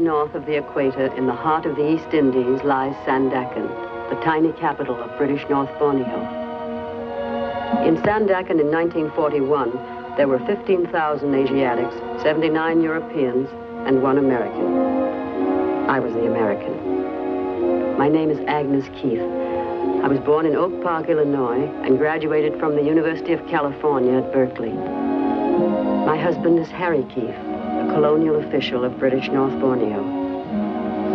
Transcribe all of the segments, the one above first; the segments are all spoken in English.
north of the equator, in the heart of the East Indies, lies Sandakan, the tiny capital of British North Borneo. In Sandakan in 1941, there were 15,000 Asiatics, 79 Europeans, and 1 American. I was the American. My name is Agnes Keith. I was born in Oak Park, Illinois, and graduated from the University of California at Berkeley. My husband is Harry Keith, a colonial official of British North Borneo.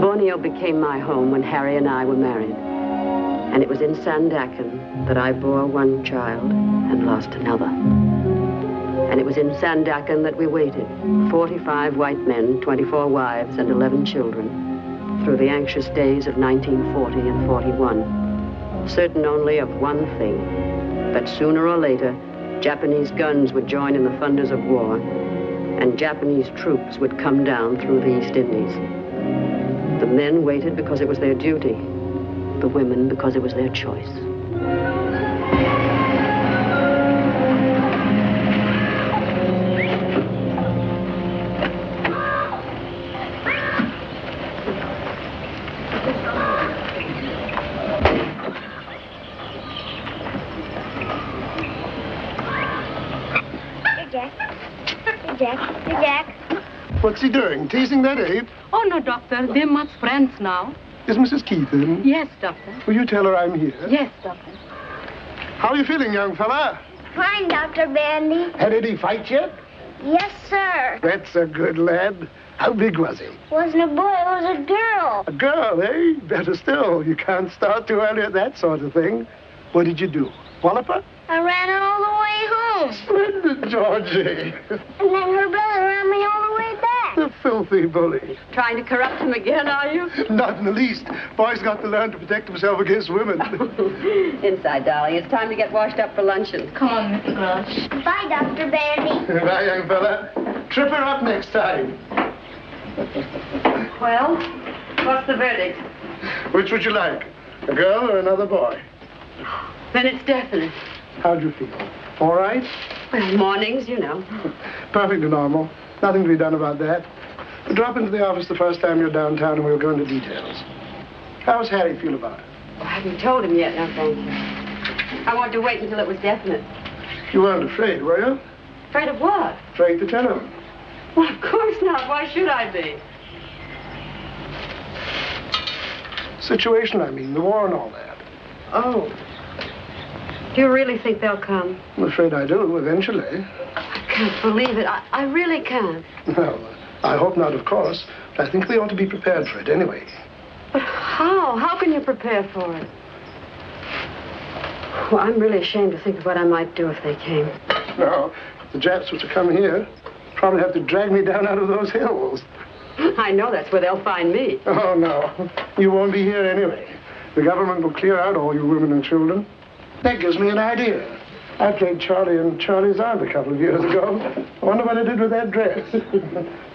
Borneo became my home when Harry and I were married. And it was in Sandakan that I bore 1 child and lost another. And it was in Sandakan that we waited, 45 white men, 24 wives, and 11 children, through the anxious days of 1940 and 41, certain only of one thing, that sooner or later, Japanese guns would join in the thunders of war, and Japanese troops would come down through the East Indies. The men waited because it was their duty, the women because it was their choice. Jack. What's he doing? Teasing that ape? Oh, no, Doctor. They're much friends now. Is Mrs. Keith in? Yes, Doctor. Will you tell her I'm here? Yes, Doctor. How are you feeling, young fella? Fine, Dr. Bandy. Had any fight yet? Yes, sir. That's a good lad. How big was he? Wasn't a boy, it was a girl. A girl, eh? Better still. You can't start too early at that sort of thing. What did you do? Wallop her? I ran her all the way home. Splendid, Georgie. And then her brother ran me all the way back. The filthy bully. Trying to corrupt him again, are you? Not in the least. Boy's got to learn to protect himself against women. Inside, darling. It's time to get washed up for luncheon. Come on, Mr. Grosh. Bye, Dr. Bandy. Bye, young fella. Trip her up next time. Well, what's the verdict? Which would you like? A girl or another boy? Then it's definite. How'd you feel? All right? Well, mornings, you know. Perfectly normal. Nothing to be done about that. Drop into the office the first time you're downtown and we'll go into details. How's Harry feel about it? I haven't told him yet, no thank you. I wanted to wait until it was definite. You weren't afraid, were you? Afraid of what? Afraid to tell him. Well, of course not. Why should I be? Situation, I mean, the war and all that. Oh. Do you really think they'll come? I'm afraid I do, eventually. I can't believe it. I really can't. Well, I hope not, of course. But I think we ought to be prepared for it anyway. But how? How can you prepare for it? Well, I'm really ashamed to think of what I might do if they came. Now, if the Japs were to come here, probably have to drag me down out of those hills. I know that's where they'll find me. Oh, no. You won't be here anyway. The government will clear out all you women and children. That gives me an idea. I played Charlie and Charlie's aunt a couple of years ago. I wonder what I did with that dress.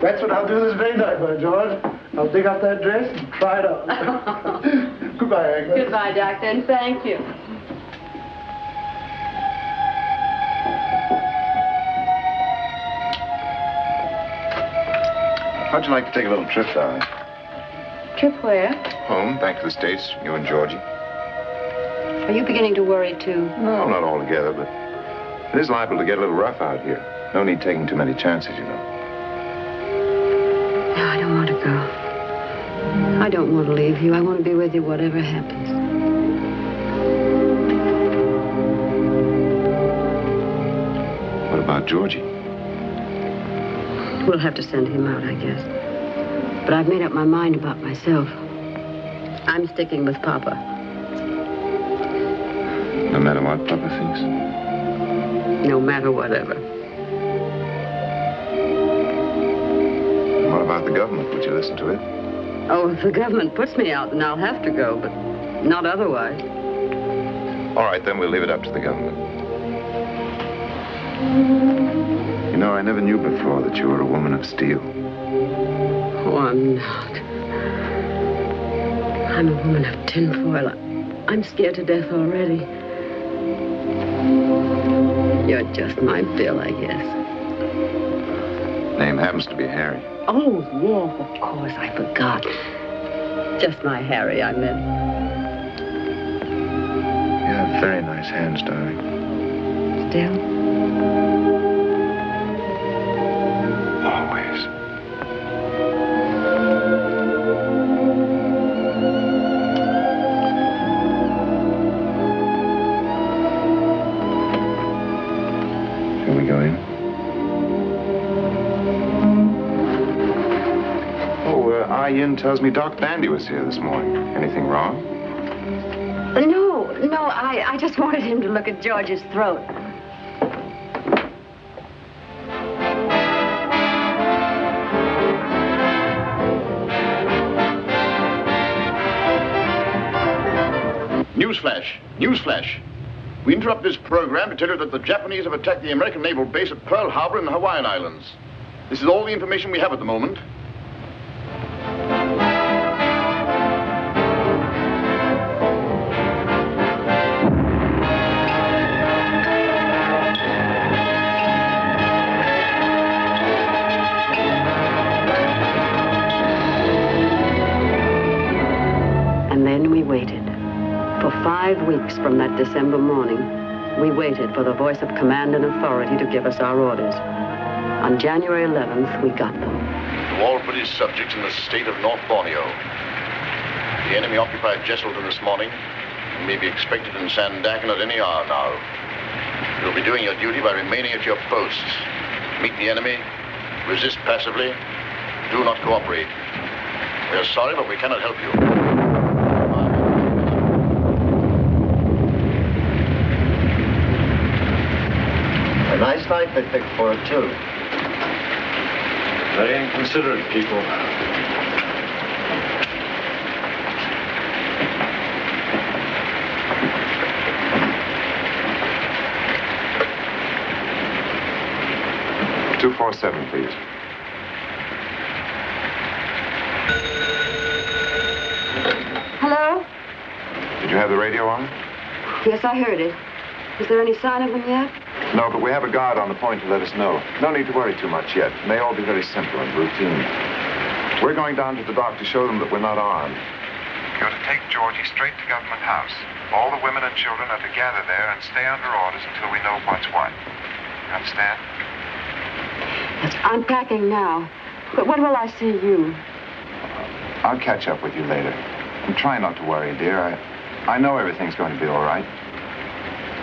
That's what I'll do this very night, by George. I'll dig up that dress and try it on. Goodbye, Agnes. Goodbye, Doctor, and thank you. How'd you like to take a little trip, darling? Trip where? Home, back to the States, you and Georgie. Are you beginning to worry, too? No, not altogether, but it is liable to get a little rough out here. No need taking too many chances, you know. No, I don't want to go. I don't want to leave you. I want to be with you whatever happens. What about Georgie? We'll have to send him out, I guess. But I've made up my mind about myself. I'm sticking with Papa. No matter what Papa thinks? No matter whatever. What about the government? Would you listen to it? Oh, if the government puts me out, then I'll have to go, but not otherwise. All right, then we'll leave it up to the government. You know, I never knew before that you were a woman of steel. Oh, I'm not. I'm a woman of tinfoil. I'm scared to death already. You're just my Bill, I guess. Name happens to be Harry. Oh, yes, of course, I forgot. Just my Harry, I meant. You have very nice hands, darling. Still? Always. Shall we go in? Yin tells me Doc Bandy was here this morning. Anything wrong? No, I just wanted him to look at George's throat. Newsflash. We interrupt this program to tell you that the Japanese have attacked the American naval base at Pearl Harbor in the Hawaiian Islands. This is all the information we have at the moment. And then we waited. For 5 weeks from that December morning, we waited for the voice of command and authority to give us our orders. On January 11th, we got them. To all British subjects in the state of North Borneo. The enemy occupied Jesselton this morning and may be expected in Sandakan at any hour now. You'll be doing your duty by remaining at your posts. Meet the enemy, resist passively, do not cooperate. We are sorry, but we cannot help you. A nice night they picked for it, too. Very inconsiderate people. $247, please. Hello? Did you have the radio on? Yes, I heard it. Is there any sign of them yet? No, but we have a guard on the point to let us know. No need to worry too much yet. It may all be very simple and routine. We're going down to the dock to show them that we're not armed. You're to take Georgie straight to Government House. All the women and children are to gather there and stay under orders until we know what's what. Understand? Yes, I'm packing now. But when will I see you? I'll catch up with you later. And try not to worry, dear. I know everything's going to be all right.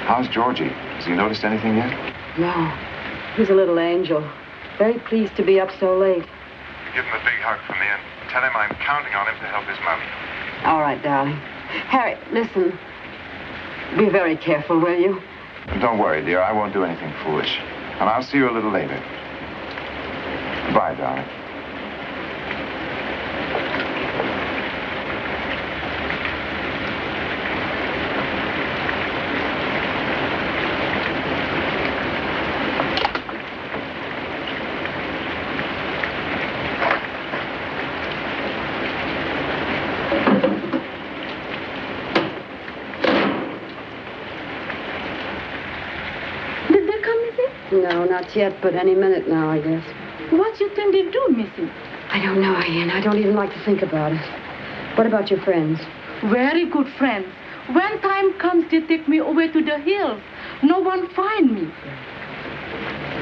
How's Georgie? Has he noticed anything yet? No. He's a little angel. Very pleased to be up so late. Give him a big hug for me and tell him I'm counting on him to help his mother. All right, darling. Harry, listen. Be very careful, will you? Don't worry, dear. I won't do anything foolish. And I'll see you a little later. Goodbye, darling. No, not yet, but any minute now, I guess. What you think they do, Missy? I don't know, Ian. I don't even like to think about it. What about your friends? Very good friends. When time comes, they take me away to the hills. No one find me.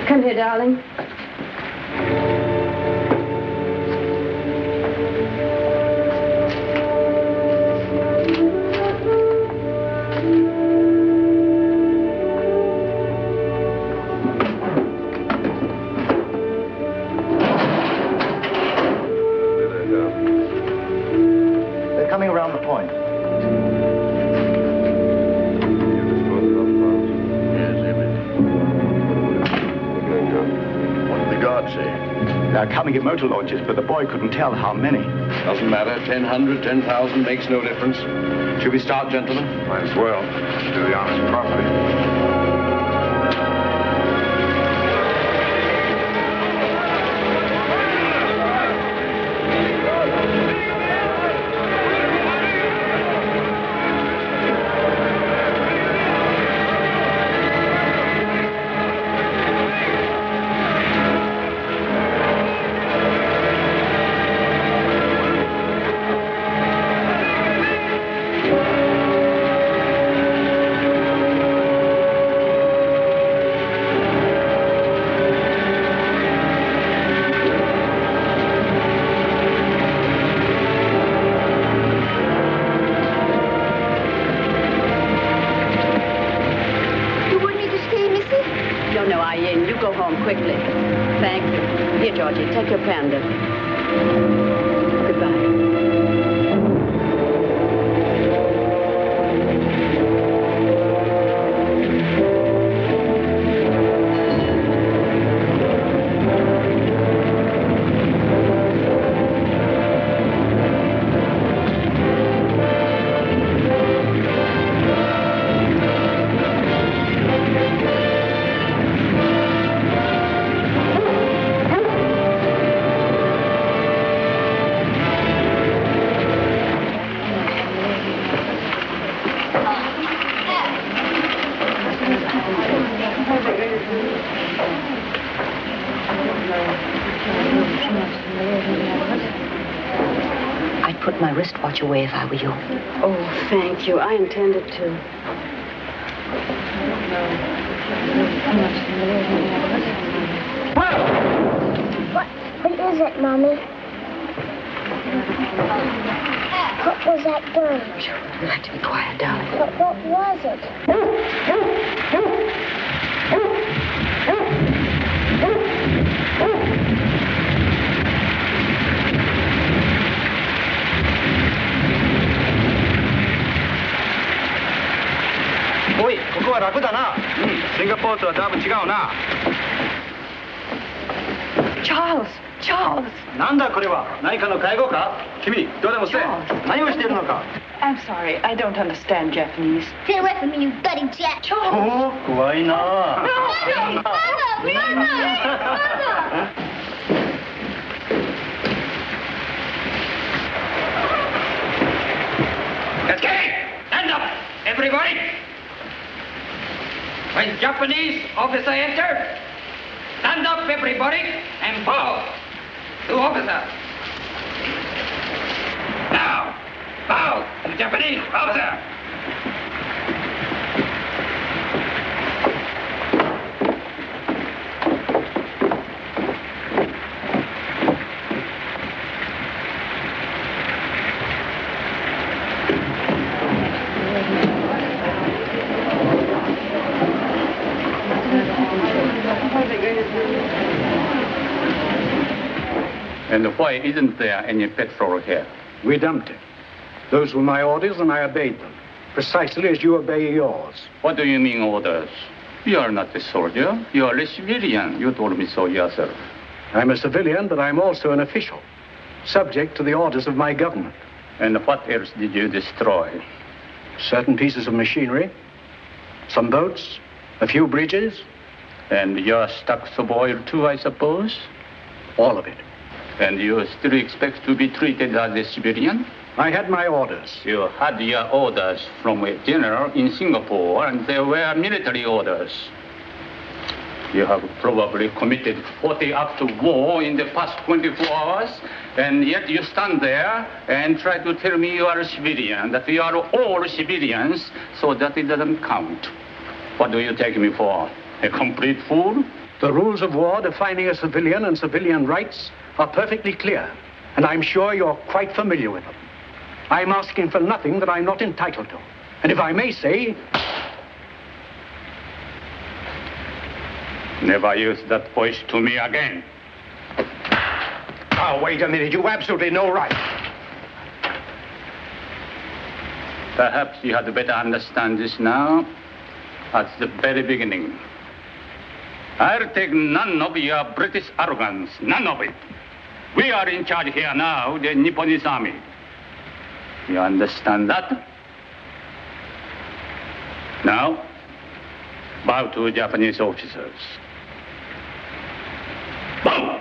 Come here, darling. Coming around the point. What did the guard say? They're coming in motor launches, but the boy couldn't tell how many. Doesn't matter. 1,000, 10,000 makes no difference. Should we start, gentlemen? Might as well. Do the honors properly. home quickly. Thank you. Here, Georgie, take your panda. Goodbye. I'd put my wristwatch away if I were you. Oh, thank you. I intended to. What is it, Mommy? What was that gun? You have to be quiet, darling. But what was it? Oi, ここは楽だな。シンガポールとはだいぶ違うな。Charles! なんだこれは？何かの介護か？君、どうでもせえ。何をしているのか？ I'm sorry, I don't understand Japanese. Stay away from me, you bloody jet. おお、怖いな。 Stand up, everybody! When Japanese officer enter, stand up, everybody, and bow to officer. Now, bow to Japanese officer. And why isn't there any petrol here? We dumped it. Those were my orders, and I obeyed them, precisely as you obey yours. What do you mean orders? You are not a soldier. You are a civilian. You told me so yourself. I'm a civilian, but I'm also an official, subject to the orders of my government. And what else did you destroy? Certain pieces of machinery, some boats, a few bridges. And your stocks of oil too, I suppose? All of it. And you still expect to be treated as a civilian? I had my orders. You had your orders from a general in Singapore, and they were military orders. You have probably committed 40 acts of war in the past 24 hours, and yet you stand there and try to tell me you are a civilian, that we are all civilians, so that it doesn't count. What do you take me for? A complete fool? The rules of war defining a civilian and civilian rights are perfectly clear, and I'm sure you're quite familiar with them. I'm asking for nothing that I'm not entitled to. And if I may say... Never use that voice to me again. Now, wait a minute. You've absolutely no right. Perhaps you had better understand this now, at the very beginning. I'll take none of your British arrogance, none of it. We are in charge here now, the Nipponese army. You understand that? Now, bow to Japanese officers. Bow!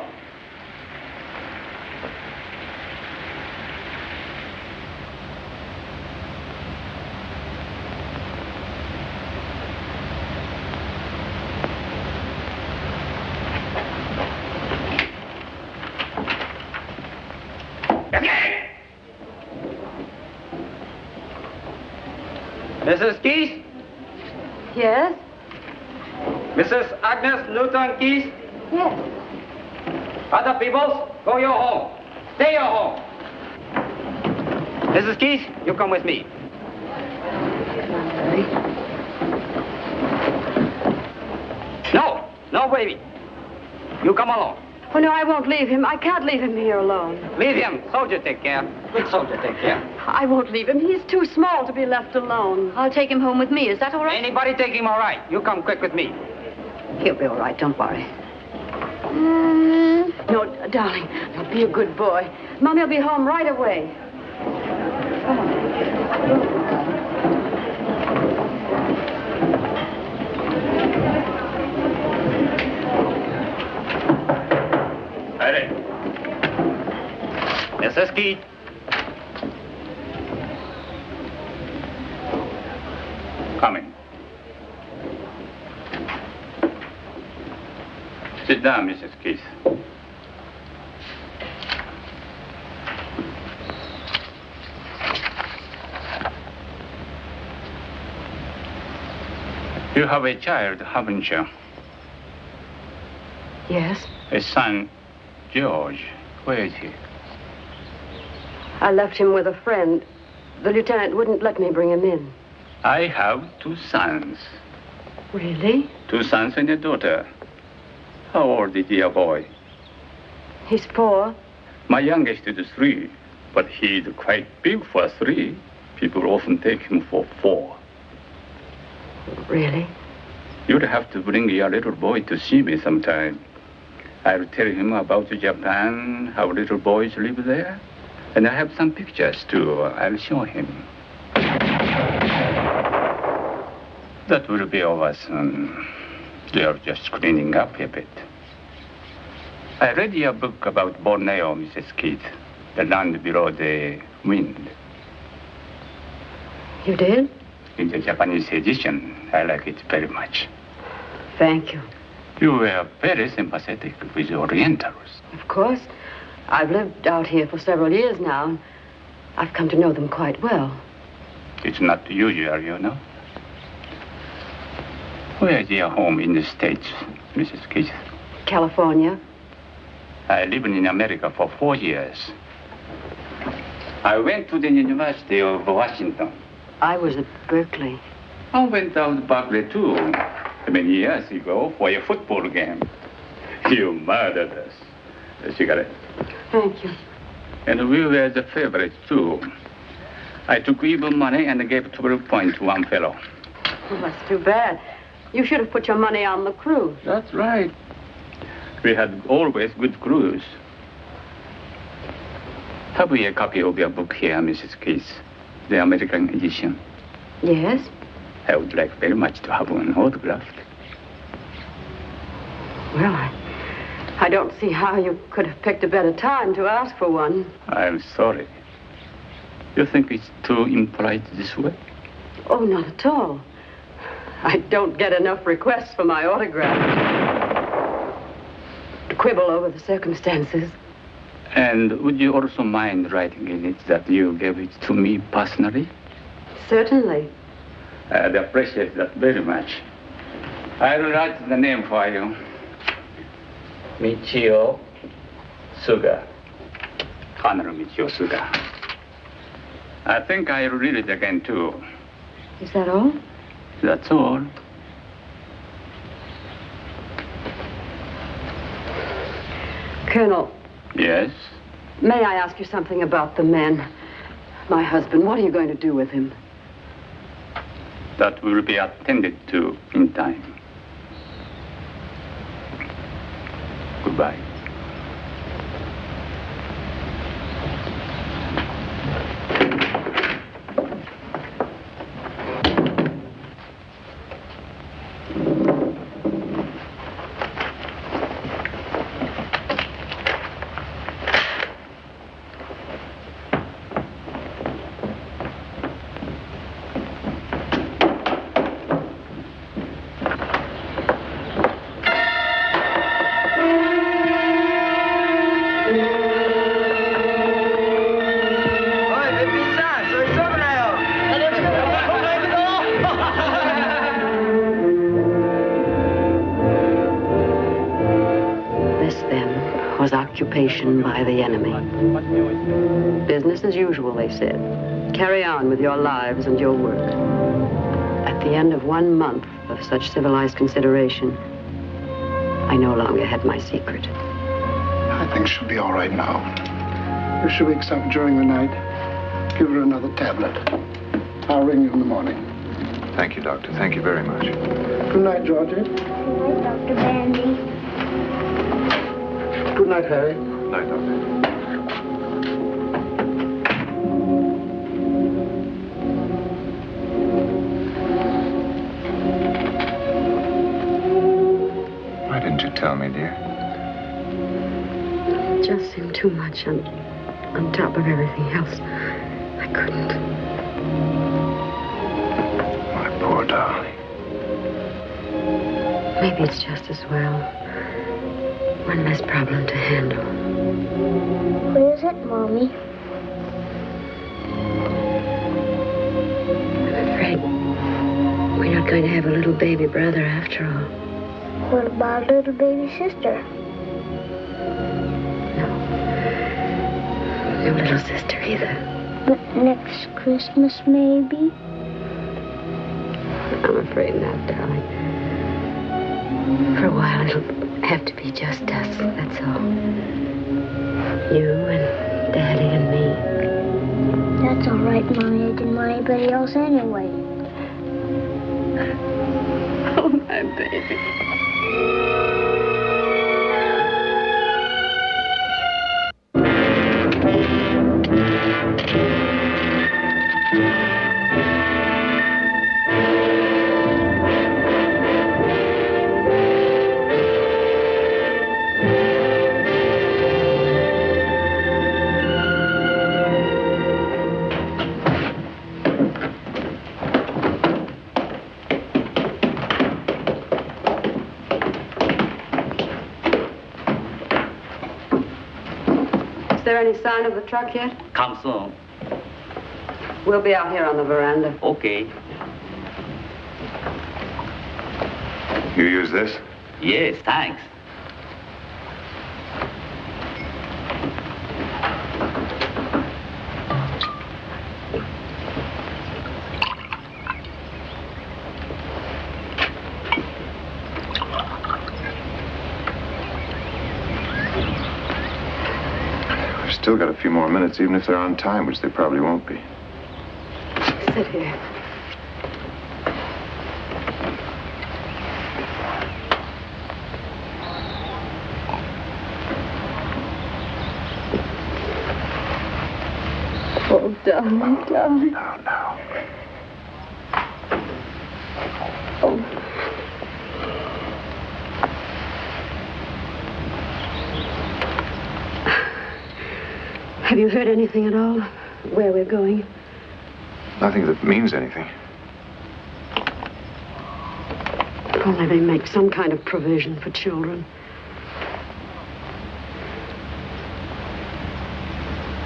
Mrs. Keith? Yes? Mrs. Agnes Newton Keith? Yes. Other people, go your home. Stay your home. Mrs. Keith, you come with me. No, baby. You come along. Oh, no, I won't leave him. I can't leave him here alone. Leave him. Soldier take care. Good soldier take care. I won't leave him. He's too small to be left alone. I'll take him home with me. Is that all right? Anybody take him all right. You come quick with me. He'll be all right. Don't worry. No, darling. No, be a good boy. Mommy'll be home right away. Come on. Ready. Mrs. Keith. Coming. Sit down, Mrs. Keith. You have a child, haven't you? Yes? A son, George. Where is he? I left him with a friend. The lieutenant wouldn't let me bring him in. I have 2 sons. Really? 2 sons and a daughter. How old is your boy? He's 4. My youngest is 3, but he's quite big for 3. People often take him for 4. Really? You'd have to bring your little boy to see me sometime. I'll tell him about Japan, how little boys live there. And I have some pictures, too. I'll show him. That will be over soon. They're just cleaning up a bit. I read your book about Borneo, Mrs. Keith. The land below the wind. You did? In the Japanese edition, I like it very much. Thank you. You were very sympathetic with the Orientals. Of course. I've lived out here for several years now, and I've come to know them quite well. It's not usual, you know. Where is your home in the States, Mrs. Keith? California. I lived in America for 4 years. I went to the University of Washington. I was at Berkeley. I went out to Berkeley, too, many years ago for a football game. You murdered us. A cigarette. Thank you. And we were the favorites, too. I took even money and gave 12 points to one fellow. Well, that's too bad. You should have put your money on the cruise. That's right. We had always good crews. Have we a copy of your book here, Mrs. Keith? The American edition? Yes? I would like very much to have one autographed. Well, I don't see how you could have picked a better time to ask for one. I'm sorry. You think it's too impolite this way? Oh, not at all. I don't get enough requests for my autograph. To quibble over the circumstances. And would you also mind writing in it that you gave it to me personally? Certainly. I'd appreciate that very much. I'll write the name for you. Michio Suga. Colonel Michio Suga. I think I'll read it again, too. Is that all? That's all. Colonel. Yes? May I ask you something about the man? My husband, what are you going to do with him? That will be attended to in time. Goodbye. Occupation by the enemy. Business as usual, they said. Carry on with your lives and your work. At the end of 1 month of such civilized consideration, I no longer had my secret. I think she'll be all right now. If she wakes up during the night, give her another tablet. I'll ring you in the morning. Thank you, Doctor. Thank you very much. Good night, Georgie. Good night, Dr. Bandy. Good night, Harry. Good night, Doctor. Why didn't you tell me, dear? It just seemed too much on top of everything else. I couldn't. My poor darling. Maybe it's just as well. One less problem to handle. What is it, Mommy? I'm afraid we're not going to have a little baby brother after all. What about a little baby sister? No little sister either. But next Christmas, maybe? I'm afraid not, darling. For a while, it'll have to be just us, that's all. You and Daddy and me. That's all right, Mommy. I didn't want anybody else anyway. Oh, my baby. Is there any sign of the truck yet? Come soon. We'll be out here on the veranda. Okay. You use this? Yes, thanks. Still got a few more minutes, even if they're on time, which they probably won't be. Sit here. Oh, darling, darling. No. Oh. Have you heard anything at all? Where we're going? Nothing that means anything. Only they make some kind of provision for children.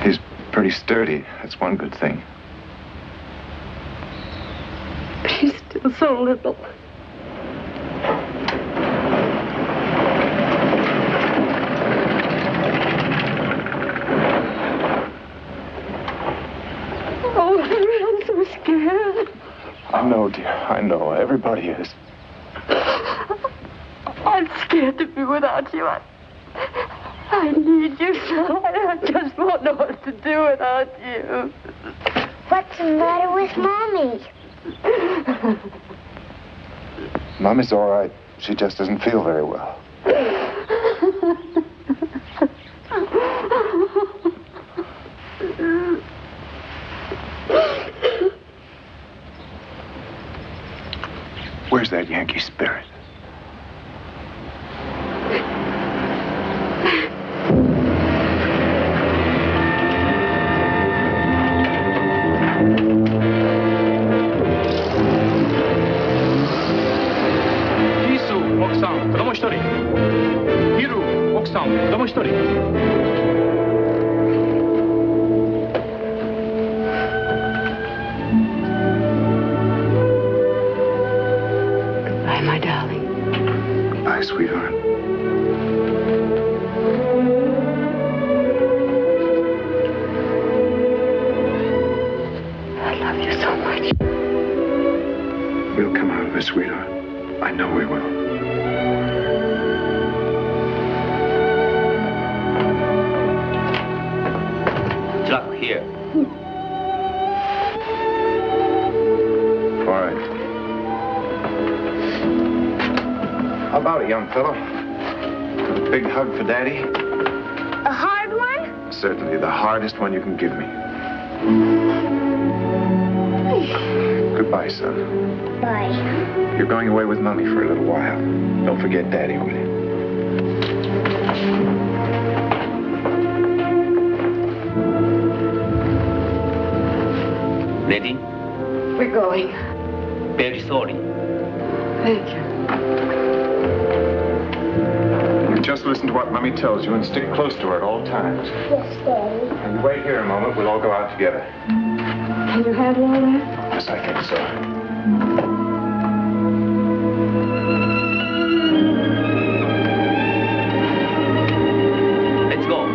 He's pretty sturdy. That's one good thing. But he's still so little. I know, dear. I know. Everybody is. I'm scared to be without you. I need you so. I just won't know what to do without you. What's the matter with Mommy? Mommy's all right. She just doesn't feel very well. Where's that Yankee spirit? Sweetheart. I love you so much. We'll come out of this, sweetheart. I know we will. All right. How about it, young fellow? A big hug for Daddy? A hard one? Certainly, the hardest one you can give me. Goodbye, son. Bye. You're going away with Mommy for a little while. Don't forget Daddy, will you? Ready? We're going. Very sorry. Thank you. Just listen to what Mommy tells you and stick close to her at all times. Yes, Daddy. And wait here a moment. We'll all go out together. Can you handle all that? Yes, I think so. Let's go.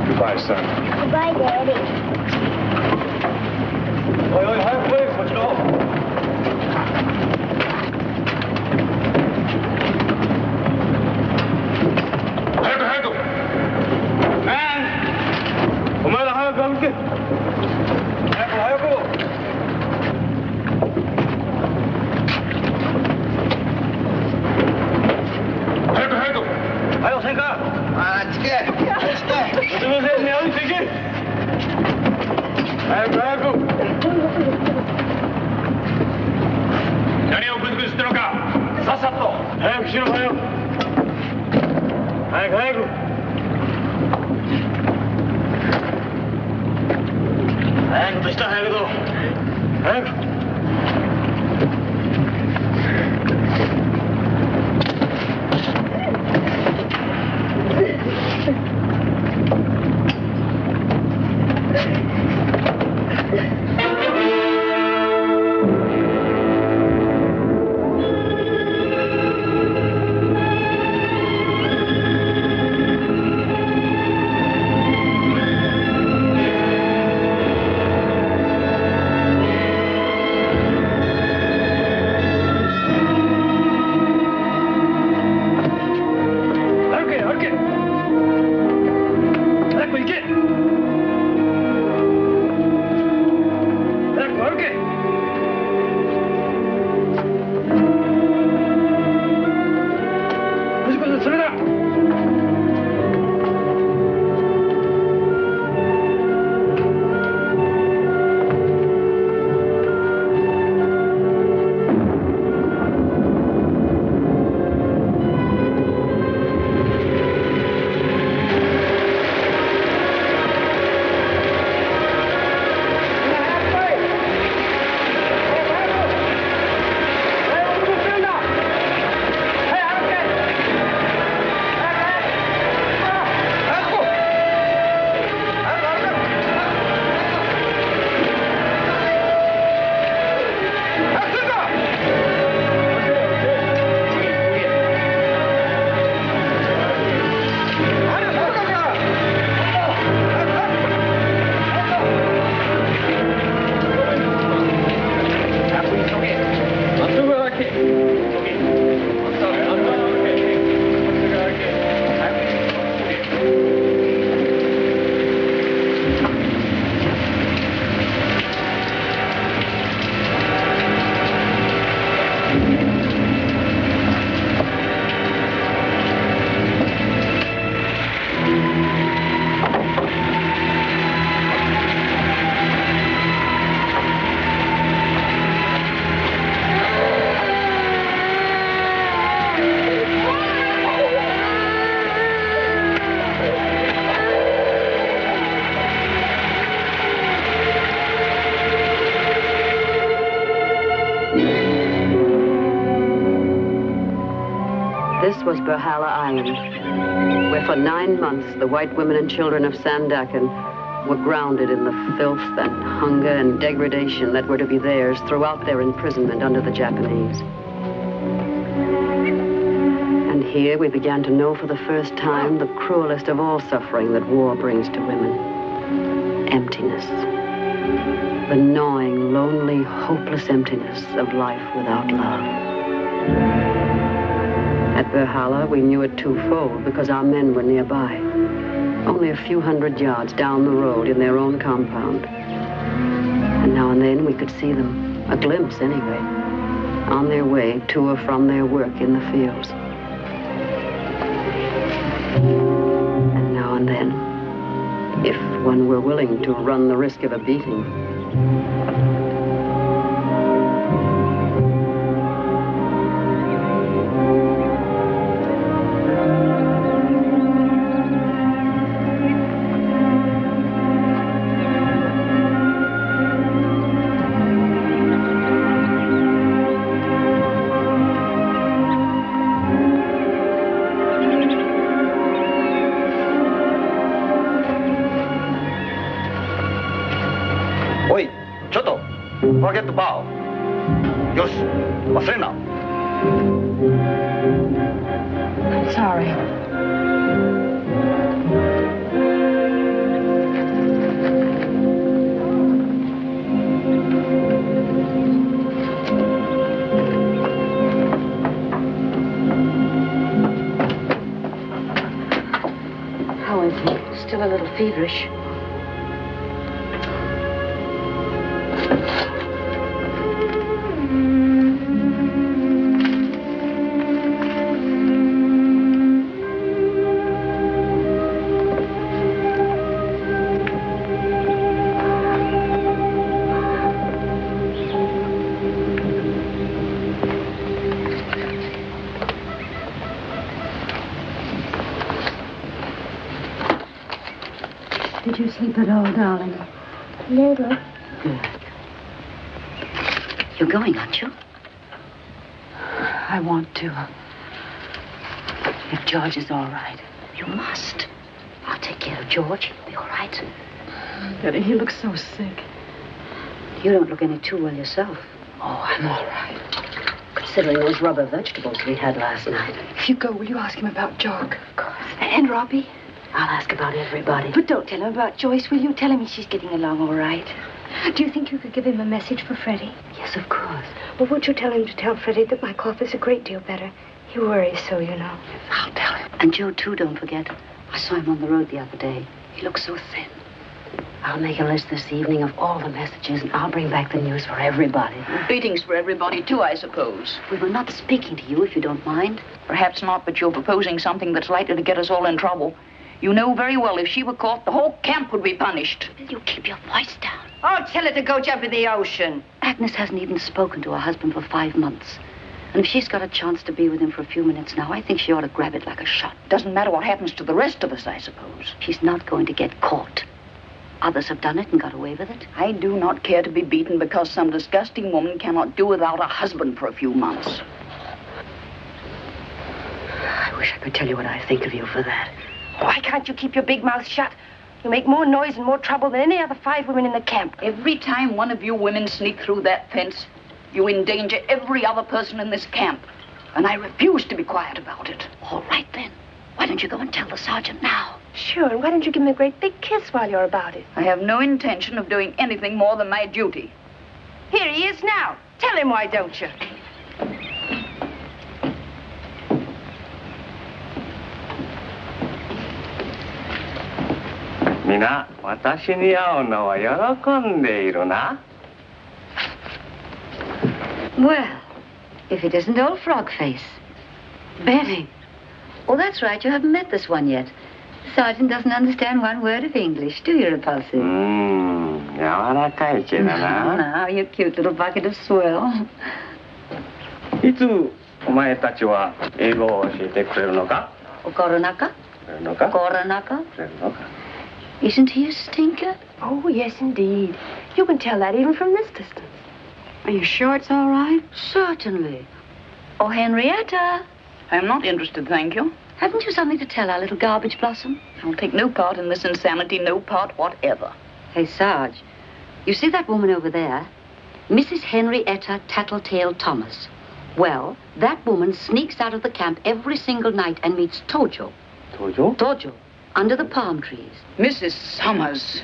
Goodbye, son. Goodbye, Daddy. This was Berhala Island, where for 9 months the white women and children of Sandakan were grounded in the filth and hunger and degradation that were to be theirs throughout their imprisonment under the Japanese. Here we began to know for the first time the cruelest of all suffering that war brings to women. Emptiness. The gnawing, lonely, hopeless emptiness of life without love. At Berhala, we knew it twofold because our men were nearby. Only a few hundred yards down the road in their own compound. And now and then we could see them, a glimpse anyway, on their way to or from their work in the fields. And now and then, if one were willing to run the risk of a beating. Forget the bow. Yosh, Masrena. I'm sorry. How is he? Still a little feverish. Did you sleep at all, darling? Little. Good. You're going, aren't you? I want to. If George is all right. You must. I'll take care of George. He'll be all right. Betty, he looks so sick. You don't look any too well yourself. Oh, I'm all right. Considering those rubber vegetables we had last night. If you go, will you ask him about Jock? Of course. And Robbie? I'll ask about everybody. But don't tell him about Joyce, will you? Tell him she's getting along all right. Do you think you could give him a message for Freddie? Yes, of course. Well, would you tell him to tell Freddie that my cough is a great deal better? He worries so, you know. I'll tell him. And Joe, too, don't forget. I saw him on the road the other day. He looks so thin. I'll make a list this evening of all the messages, and I'll bring back the news for everybody. Beatings for everybody, too, I suppose. We were not speaking to you, if you don't mind. Perhaps not, but you're proposing something that's likely to get us all in trouble. You know very well if she were caught, the whole camp would be punished. Will you keep your voice down? Oh, tell her to go jump in the ocean. Agnes hasn't even spoken to her husband for 5 months. And if she's got a chance to be with him for a few minutes now, I think she ought to grab it like a shot. Doesn't matter what happens to the rest of us, I suppose. She's not going to get caught. Others have done it and got away with it. I do not care to be beaten because some disgusting woman cannot do without a husband for a few months. I wish I could tell you what I think of you for that. Why can't you keep your big mouth shut? You make more noise and more trouble than any other 5 women in the camp. Every time one of you women sneak through that fence, you endanger every other person in this camp. And I refuse to be quiet about it. All right, then. Why don't you go and tell the sergeant now? Sure, and why don't you give him a great big kiss while you're about it? I have no intention of doing anything more than my duty. Here he is now. Tell him, why don't you? Mina, 私に会うのは喜んでいるな。 Well, if it isn't old Frog-Face. Betty. Oh, that's right, you haven't met this one yet. The sergeant doesn't understand one word of English, do you, Repulsive? 柔らかい毛だな。 Now, you cute little bucket of swell. いつお前たちは英語を教えてくれるのか？ Koronaka? くれるのか？ Koronaka? くれるのか？ Isn't he a stinker? Oh, yes, indeed. You can tell that even from this distance. Are you sure it's all right? Certainly. Oh, Henrietta. I'm not interested, thank you. Haven't you something to tell our little garbage blossom? I'll take no part in this insanity, no part whatever. Hey, Sarge, you see that woman over there? Mrs. Henrietta Tattletale Thomas, Well, that woman sneaks out of the camp every single night and meets Tojo. Tojo? Tojo, under the palm trees. Mrs. Summers.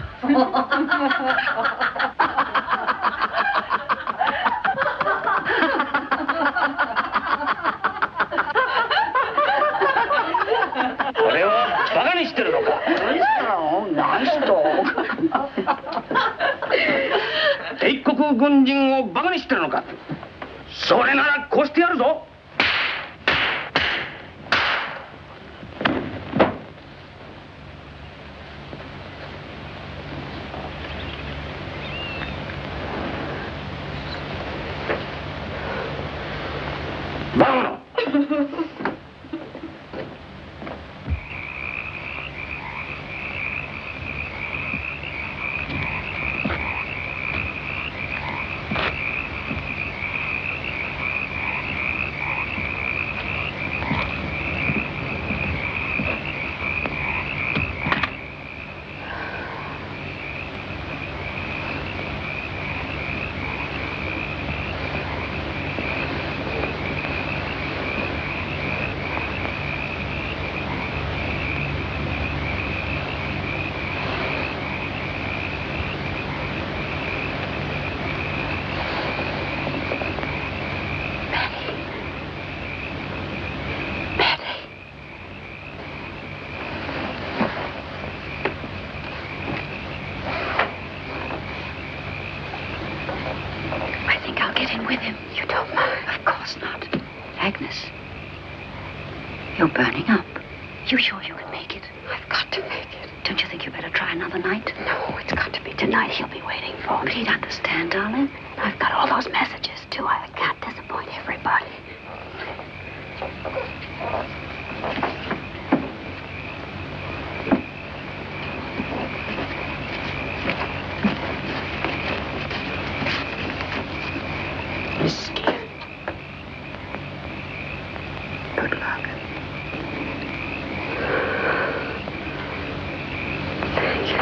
Nice dog. 帝国軍人をバカにしてるのか。それなら殺してやるぞ。バカ者。Agnes, you're burning up. You sure you can make it? I've got to make it. Don't you think you better try another night? No, it's got to be tonight. He'll be waiting for me. But he'd understand, darling. I've got all those messages, too. I can't disappoint everybody. Good luck. Thank you.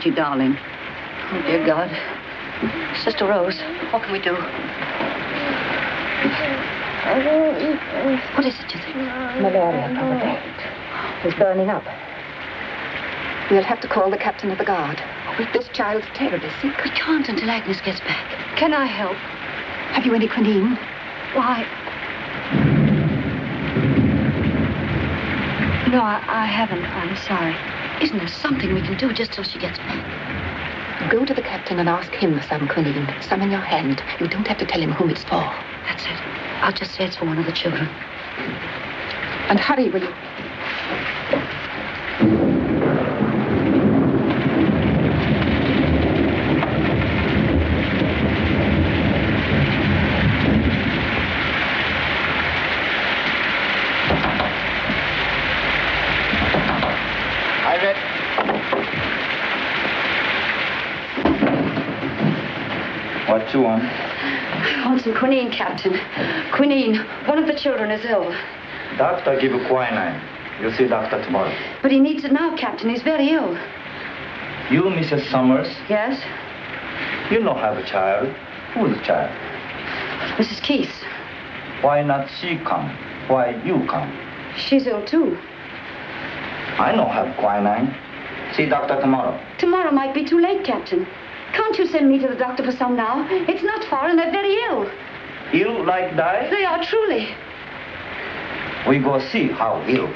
Georgie, darling. Oh, dear God. Sister Rose, what can we do? What is it, you think? Malaria, probably. He's burning up. We'll have to call the captain of the guard. This child's terribly sick. We can't until Agnes gets back. Can I help? Have you any quinine? Why? No, I haven't. I'm sorry. Isn't there something we can do just till she gets back? Go to the captain and ask him for some quinine. Some in your hand. You don't have to tell him whom it's for. That's it. I'll just say it's for one of the children. And hurry, will you? What you want? I want some quinine, Captain. Quinine. One of the children is ill. Doctor give you quinine. You'll see doctor tomorrow. But he needs it now, Captain. He's very ill. You, Mrs. Summers? Yes? You don't have a child. Who's the child? Mrs. Keith. Why not she come? Why you come? She's ill, too. I don't have quinine. See doctor tomorrow. Tomorrow might be too late, Captain. Can't you send me to the doctor for some now? It's not far and they're very ill. Ill like die? They are, truly. We go see how ill.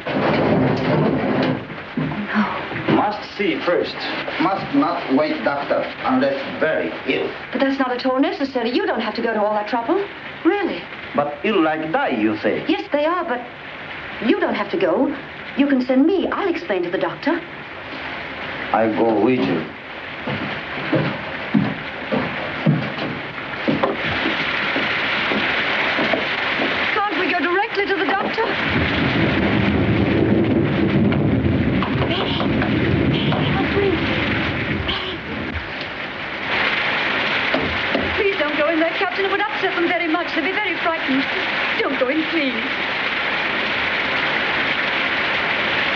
No. Must see first. Must not wait doctor unless very ill. But that's not at all necessary. You don't have to go to all that trouble. Really. But ill like die, you say? Yes, they are, but you don't have to go. You can send me. I'll explain to the doctor. I go with you. Can't we go directly to the doctor? Please don't go in there, Captain. It would upset them very much. They'd be very frightened. Don't go in, please.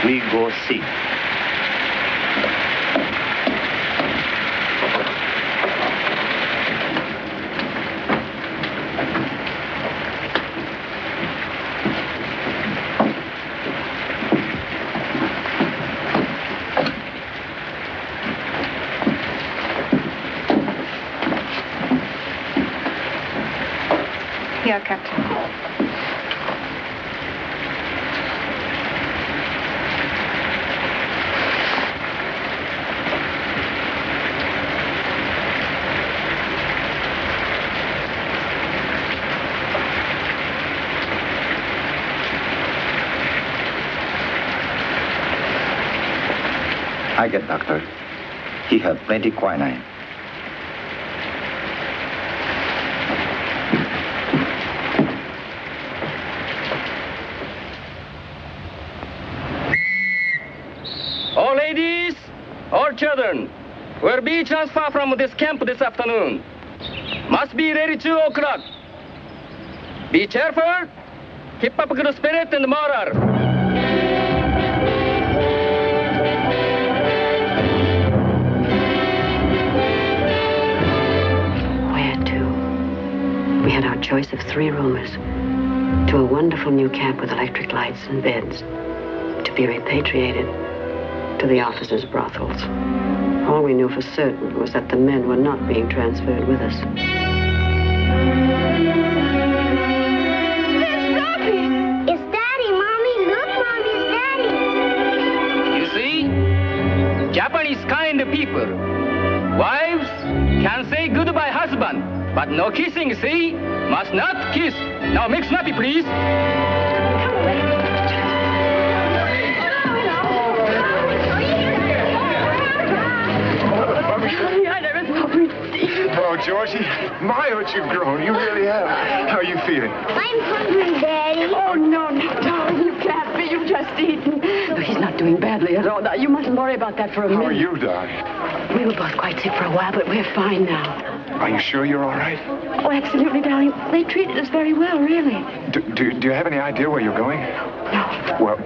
We go see. Here, Captain. I get doctor. He have plenty quinine. All ladies, all children, will be transferred from this camp this afternoon. Must be ready 2 o'clock. Be cheerful, keep up good spirit and morale. Where to? We had our choice of 3 rooms. To a wonderful new camp with electric lights and beds. To be repatriated. To the officers' brothels. All we knew for certain was that the men were not being transferred with us. It's Robbie! It's Daddy, Mommy. Look, Mommy, it's Daddy. You see? Japanese kind of people. Wives can say goodbye husband, but no kissing, see? Must not kiss. Now make snappy, please. Oh, Georgie, my, what you've grown. You really have. How are you feeling? I'm hungry, Daddy. Oh, no, darling, you can't be you've just eaten. No, he's not doing badly at all. Now, you mustn't worry about that for a minute. How are you, darling? We were both quite sick for a while, but we're fine now. Are you sure you're all right? Oh, absolutely, darling. They treated us very well, really. Do you have any idea where you're going? No. Well,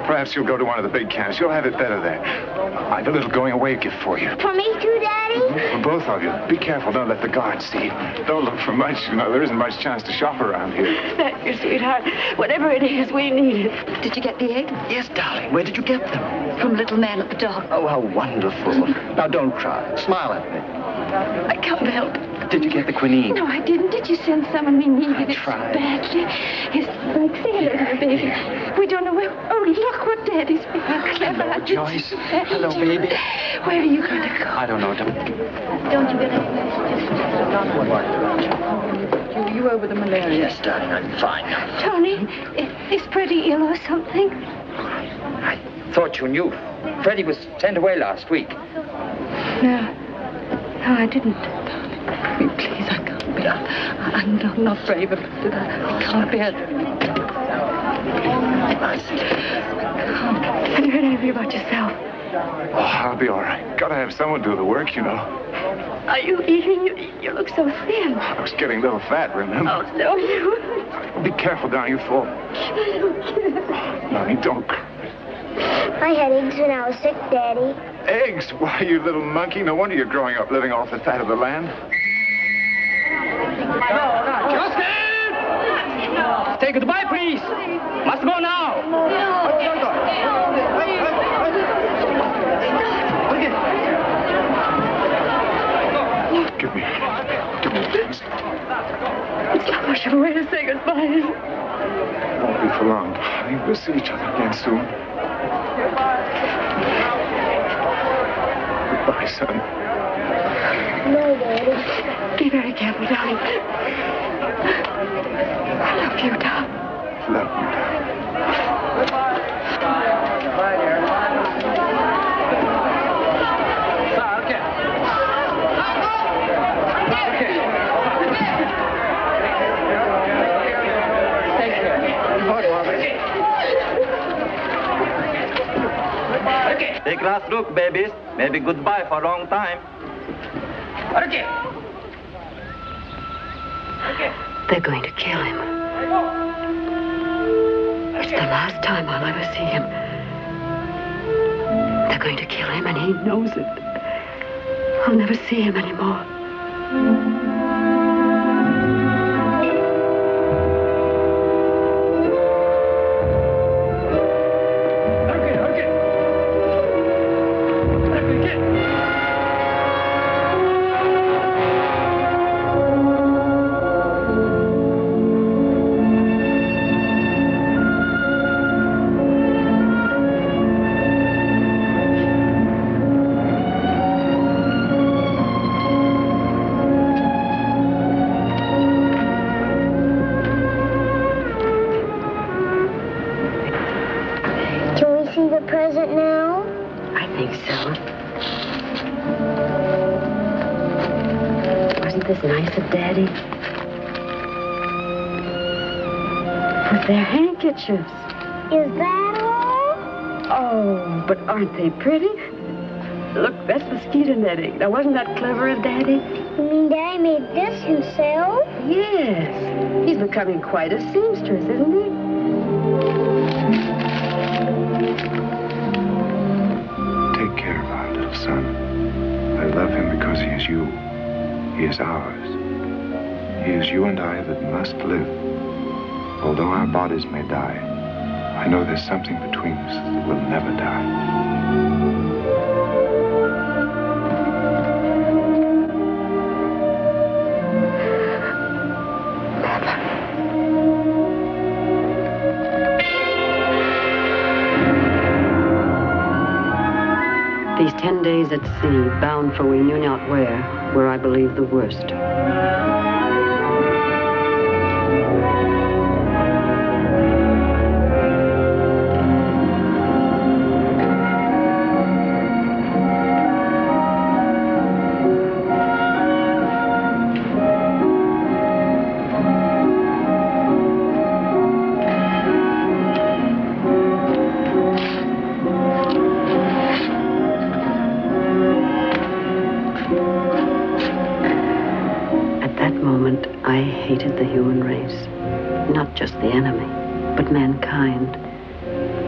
perhaps you'll go to one of the big camps. You'll have it better there. I have a little going-away gift for you. For me too, Daddy? For both of you. Be careful. Don't let the guards see. Don't look for much. You know, there isn't much chance to shop around here. Thank you, sweetheart. Whatever it is, we need it. Did you get the egg? Yes, darling. Where did you get them? From little man at the dock. Oh, how wonderful. Now, don't cry. Smile at me. I can't help it. Did you get the quinine? No, I didn't. Did you send someone? We needed it so tried. badly. His like, say hello to the baby. We don't know where. Oh, look what Daddy's been. How clever. Hello, Joyce. Hello, baby. Where are you going to go? I don't know. Don't you get any? You over the malaria? Yes, darling. I'm fine now. Tony, is Freddie ill or something? I thought you knew. Freddie was sent away last week. No, I didn't. Please, I can't bear it. I'm not brave about it. I can't bear it. Have you heard anything about yourself? Oh, I'll be all right. Gotta have someone do the work, you know. Are you eating? You look so thin. I was getting a little fat, remember? Oh, no, you... Be careful, darling. You fall. Darling, don't cry. I had eggs when I was sick, Daddy. Eggs? Why, you little monkey. No wonder you're growing up living off the fat of the land. Justin! Say goodbye, please. Must go now. Give me a chance. It's not much of a way to say goodbye. Won't be for long, darling. We'll see each other again soon. Goodbye, son. No, Daddy. Be very careful, darling. I love you, darling. Love you, darling. Bye, dear. Okay. Take care. Take last look, babies. Maybe goodbye for a long time. Okay. They're going to kill him. It's the last time I'll ever see him. They're going to kill him, and he knows it. I'll never see him anymore. This nice of Daddy. With their handkerchiefs. Is that all? Oh, but aren't they pretty? Look, that's mosquito netting. Now, wasn't that clever of Daddy? You mean Daddy made this himself? Yes. He's becoming quite a seamstress, isn't he? Take care of our little son. I love him because he is you. He is ours. He is you and I that must live. Although our bodies may die, I know there's something between us that will never die. These 10 days at sea, bound for we knew not where, were, I believe, the worst. moment, I hated the human race. Not just the enemy, but mankind.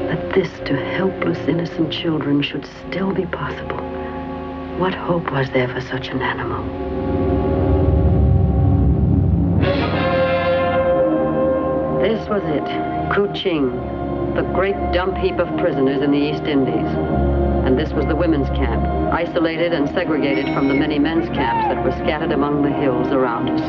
That this to helpless, innocent children should still be possible. What hope was there for such an animal? This was it, Kuching, the great dump heap of prisoners in the East Indies. And this was the women's camp, isolated and segregated from the many men's camps that were scattered among the hills around us.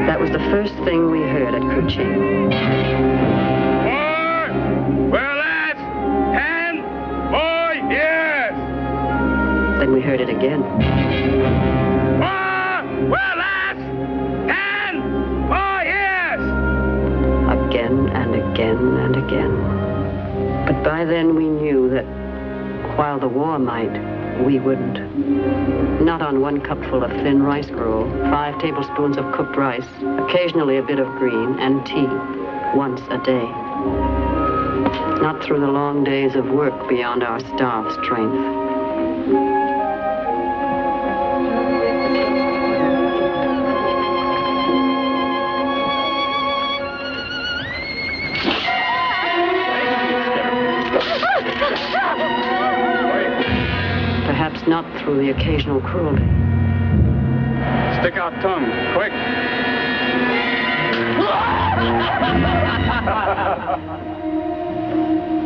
That was the first thing we heard at Kuching. Then we heard it again. Again and again and again. But by then we knew that while the war might, we wouldn't. Not on one cupful of thin rice gruel, 5 tablespoons of cooked rice, occasionally a bit of green, and tea, once a day. Not through the long days of work beyond our starved strength. Perhaps not through the occasional cruelty. Stick out tongue, quick.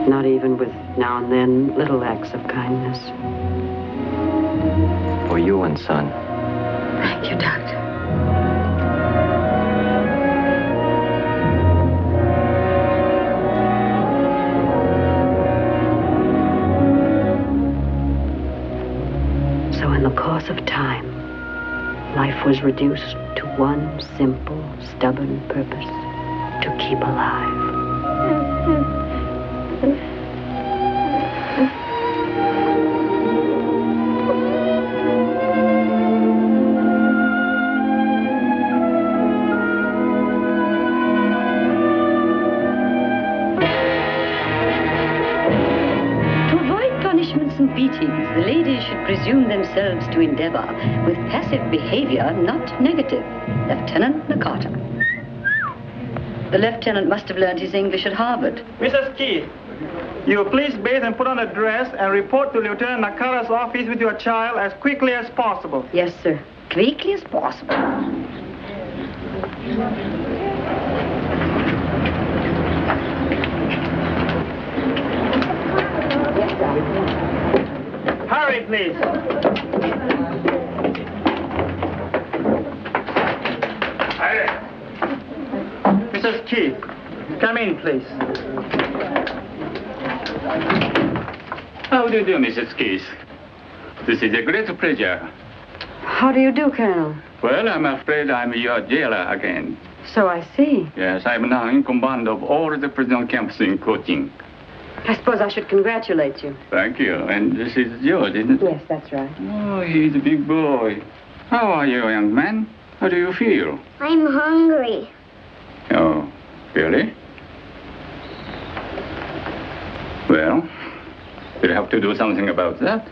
Not even with now and then little acts of kindness. For you and son. Thank you, Doctor. So in the course of time, life was reduced to one simple, stubborn purpose: to keep alive. The ladies should presume themselves to endeavor with passive behavior, not negative. Lieutenant Nakata. The lieutenant must have learned his English at Harvard. Mrs. Keith, you please bathe and put on a dress and report to Lieutenant Nakata's office with your child as quickly as possible. Yes, sir. Quickly as possible. Yes, Daddy. Hurry, please. Mrs. Keith, come in, please. How do you do, Mrs. Keith? This is a great pleasure. How do you do, Colonel? Well, I'm afraid I'm your jailer again. So I see. Yes, I'm now in command of all the prison camps in Kuching. I suppose I should congratulate you. Thank you. And this is George, isn't it? Yes, that's right. Oh, he's a big boy. How are you, young man? How do you feel? I'm hungry. Oh, really? Well, we'll have to do something about that.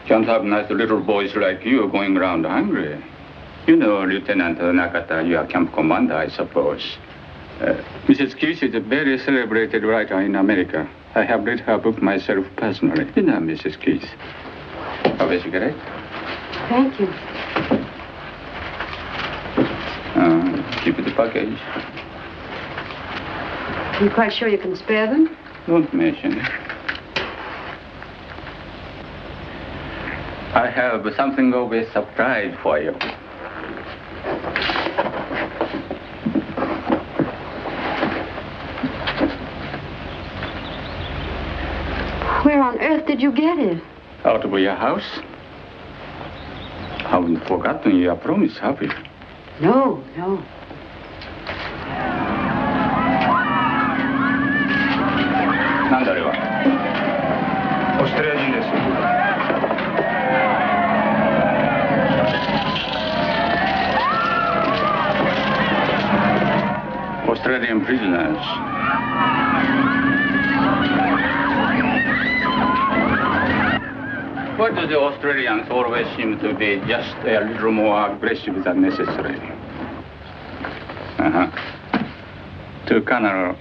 Can't have nice little boys like you going around hungry. You know, Lieutenant Nakata, your camp commander, I suppose. Mrs. Keith is a very celebrated writer in America. I have read her book myself personally. You know, Mrs. Keith. Have a cigarette? Thank you. Keep the package. Are you quite sure you can spare them? Don't mention it. I have something of a surprise for you. Where on earth did you get it? Out of your house. Haven't forgotten your promise, have you? No, no. Australian prisoners. Why do the Australians always seem to be just a little more aggressive than necessary? To Colonel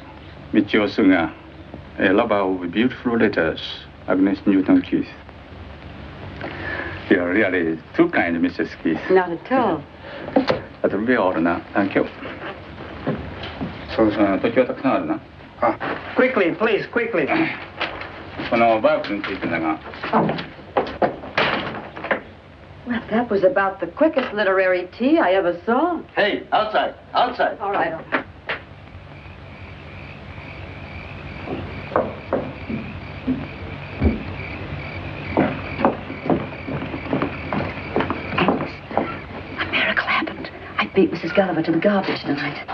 Michio-suga, a lover of beautiful letters, Agnes Newton Keith. You're really too kind, Mrs. Keith. Not at all. That will be all now. Thank you. Quickly, please, quickly. Well, that was about the quickest literary tea I ever saw. Hey, outside, outside. All right, all right. A miracle happened. I beat Mrs. Gulliver to the garbage tonight.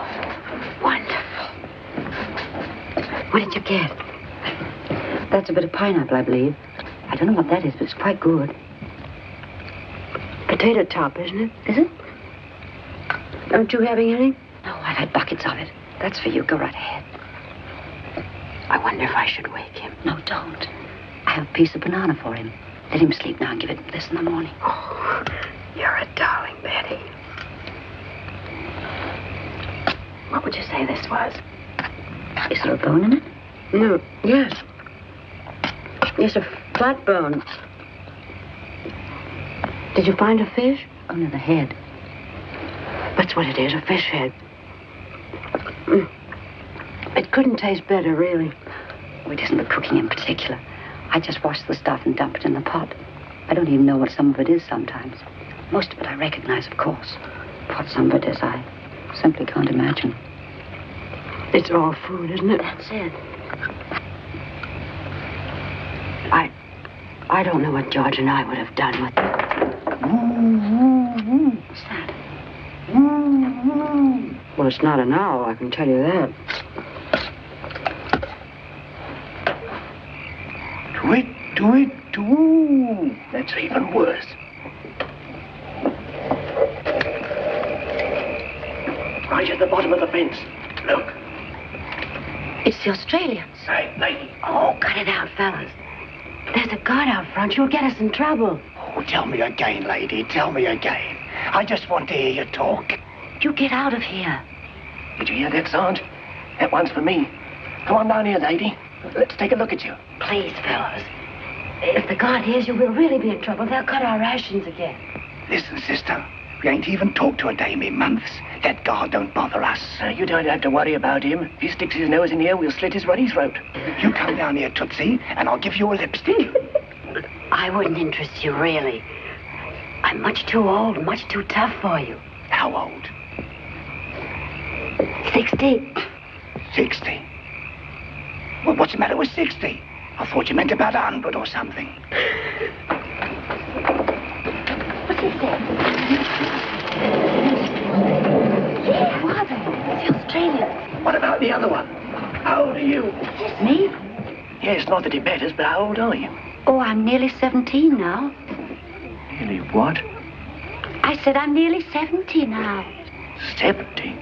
Wonderful. What did you get? That's a bit of pineapple, I believe. I don't know what that is, but it's quite good. Potato top, isn't it? Is it? Aren't you having any? No, I've had buckets of it. That's for you. Go right ahead. I wonder if I should wake him. No, don't. I have a piece of banana for him. Let him sleep now and give it this in the morning. Oh, you're a darling, Betty. What would you say this was? Is there a bone in it? No. Yes. Yes, a flat bone. Did you find a fish? Oh, no, the head. That's what it is, a fish head. It couldn't taste better, really. Oh, it isn't the cooking in particular. I just wash the stuff and dump it in the pot. I don't even know what some of it is sometimes. Most of it I recognize, of course. What some of it is, I simply can't imagine. It's all food, isn't it? That's it. I don't know what George and I would have done with it. What's that? Well, it's not an owl, I can tell you that. Do. That's even worse. Right at the bottom of the fence. Look. It's the Australians. Hey, lady. Oh, cut it out, fellas. There's a guard out front. You'll get us in trouble. Oh, tell me again, lady. Tell me again. I just want to hear you talk. You get out of here. Did you hear that, Sarge? That one's for me. Come on down here, lady. Let's take a look at you. Please, fellas. If the guard hears you, we'll really be in trouble. They'll cut our rations again. Listen, sister. We ain't even talked to a dame in months. That guard don't bother us. You don't have to worry about him. If he sticks his nose in here, we'll slit his ruddy throat. You come down here, Tootsie, and I'll give you a lipstick. I wouldn't interest you, really. I'm much too old, much too tough for you. How old? 60. 60? Well, what's the matter with 60? I thought you meant about 100 or something. What's he saying? Yeah, who are they? The Australians. What about the other one? How old are you? Me? Yes, not that it matters, but how old are you? Oh, I'm nearly 17 now. Nearly what? I said I'm nearly 70 now. 70?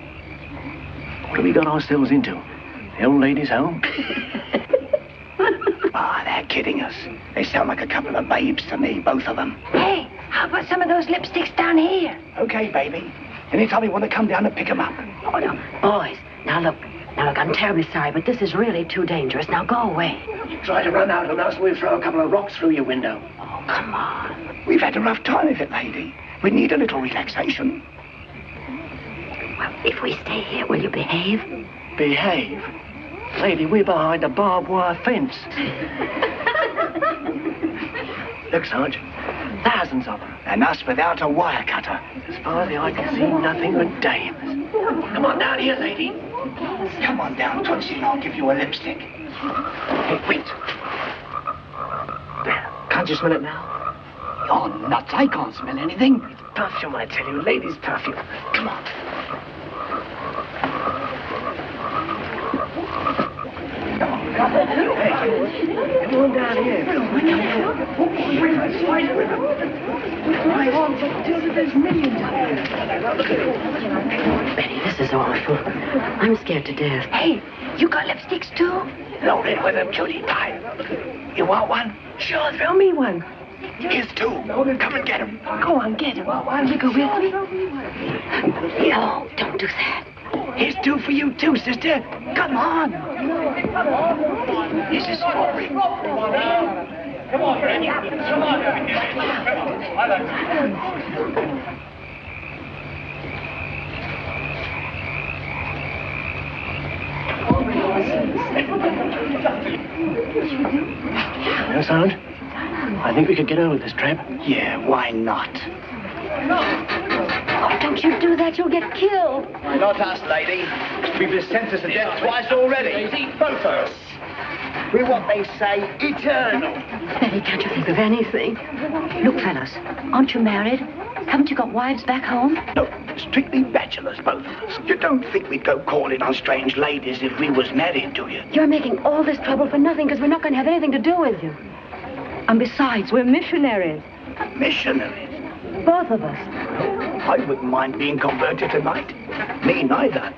What have we got ourselves into? The old lady's home? They're kidding us. They sound like a couple of babes to me, both of them. Hey, how about some of those lipsticks down here? Okay, baby. Anytime you want to come down and pick them up. Oh, no. Boys, now look, I'm terribly sorry, but this is really too dangerous. Now go away. You try to run out on us, we'll throw a couple of rocks through your window. Oh, come on. We've had a rough time of it, lady. We need a little relaxation. Well, if we stay here, will you behave? Behave? Lady, we're behind a barbed wire fence. Look, Sarge, thousands of them. And us without a wire cutter. As far as the eye can see, nothing but dames. Come on down here, lady. Come on down, Tootsie, and I'll give you a lipstick. Hey, wait. There. Can't you smell it now? You're nuts. I can't smell anything. It's perfume, I tell you. Ladies' perfume. Come on. Hey, come on down here. My arms are tilted. There's millions of them. Betty, this is awful. I'm scared to death. Hey, you got lipsticks too? Loaded with them, cutie pie. You want one? Sure, throw me one. Here's two. Come and get him. Go on, get him. Will you go with me? No, don't do that. Here's two for you too, sister. Come on. This is Aubrey. Come on, Fred. Come on. Well, Sergeant, I think we could get over this trap. Yeah, why not? Oh, don't you do that. You'll get killed. Not us, lady. We've been sentenced to death twice already. Both of us. We're what they say, eternal. Betty, can't you think of anything? Look, fellas, aren't you married? Haven't you got wives back home? No, strictly bachelors, both of us. You don't think we'd go calling on strange ladies if we was married, do you? You're making all this trouble for nothing because we're not going to have anything to do with you. And besides, we're missionaries. Missionaries? Both of us. I wouldn't mind being converted tonight. Me neither.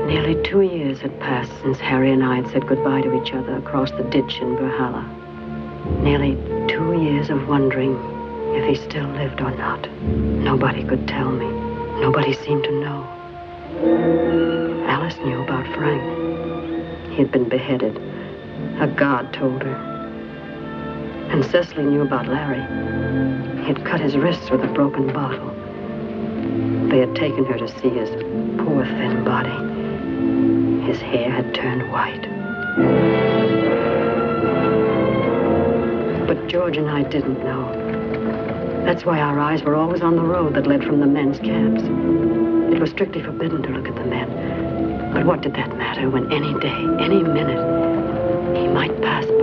Nearly 2 years had passed since Harry and I had said goodbye to each other across the ditch in Berhala. Nearly 2 years of wondering if he still lived or not. Nobody could tell me. Nobody seemed to know. Alice knew about Frank. He had been beheaded. A guard told her. And Cecily knew about Larry. He had cut his wrists with a broken bottle. They had taken her to see his poor, thin body. His hair had turned white. But George and I didn't know. That's why our eyes were always on the road that led from the men's camps. It was strictly forbidden to look at the men. But what did that matter when any day, any minute, he might pass by?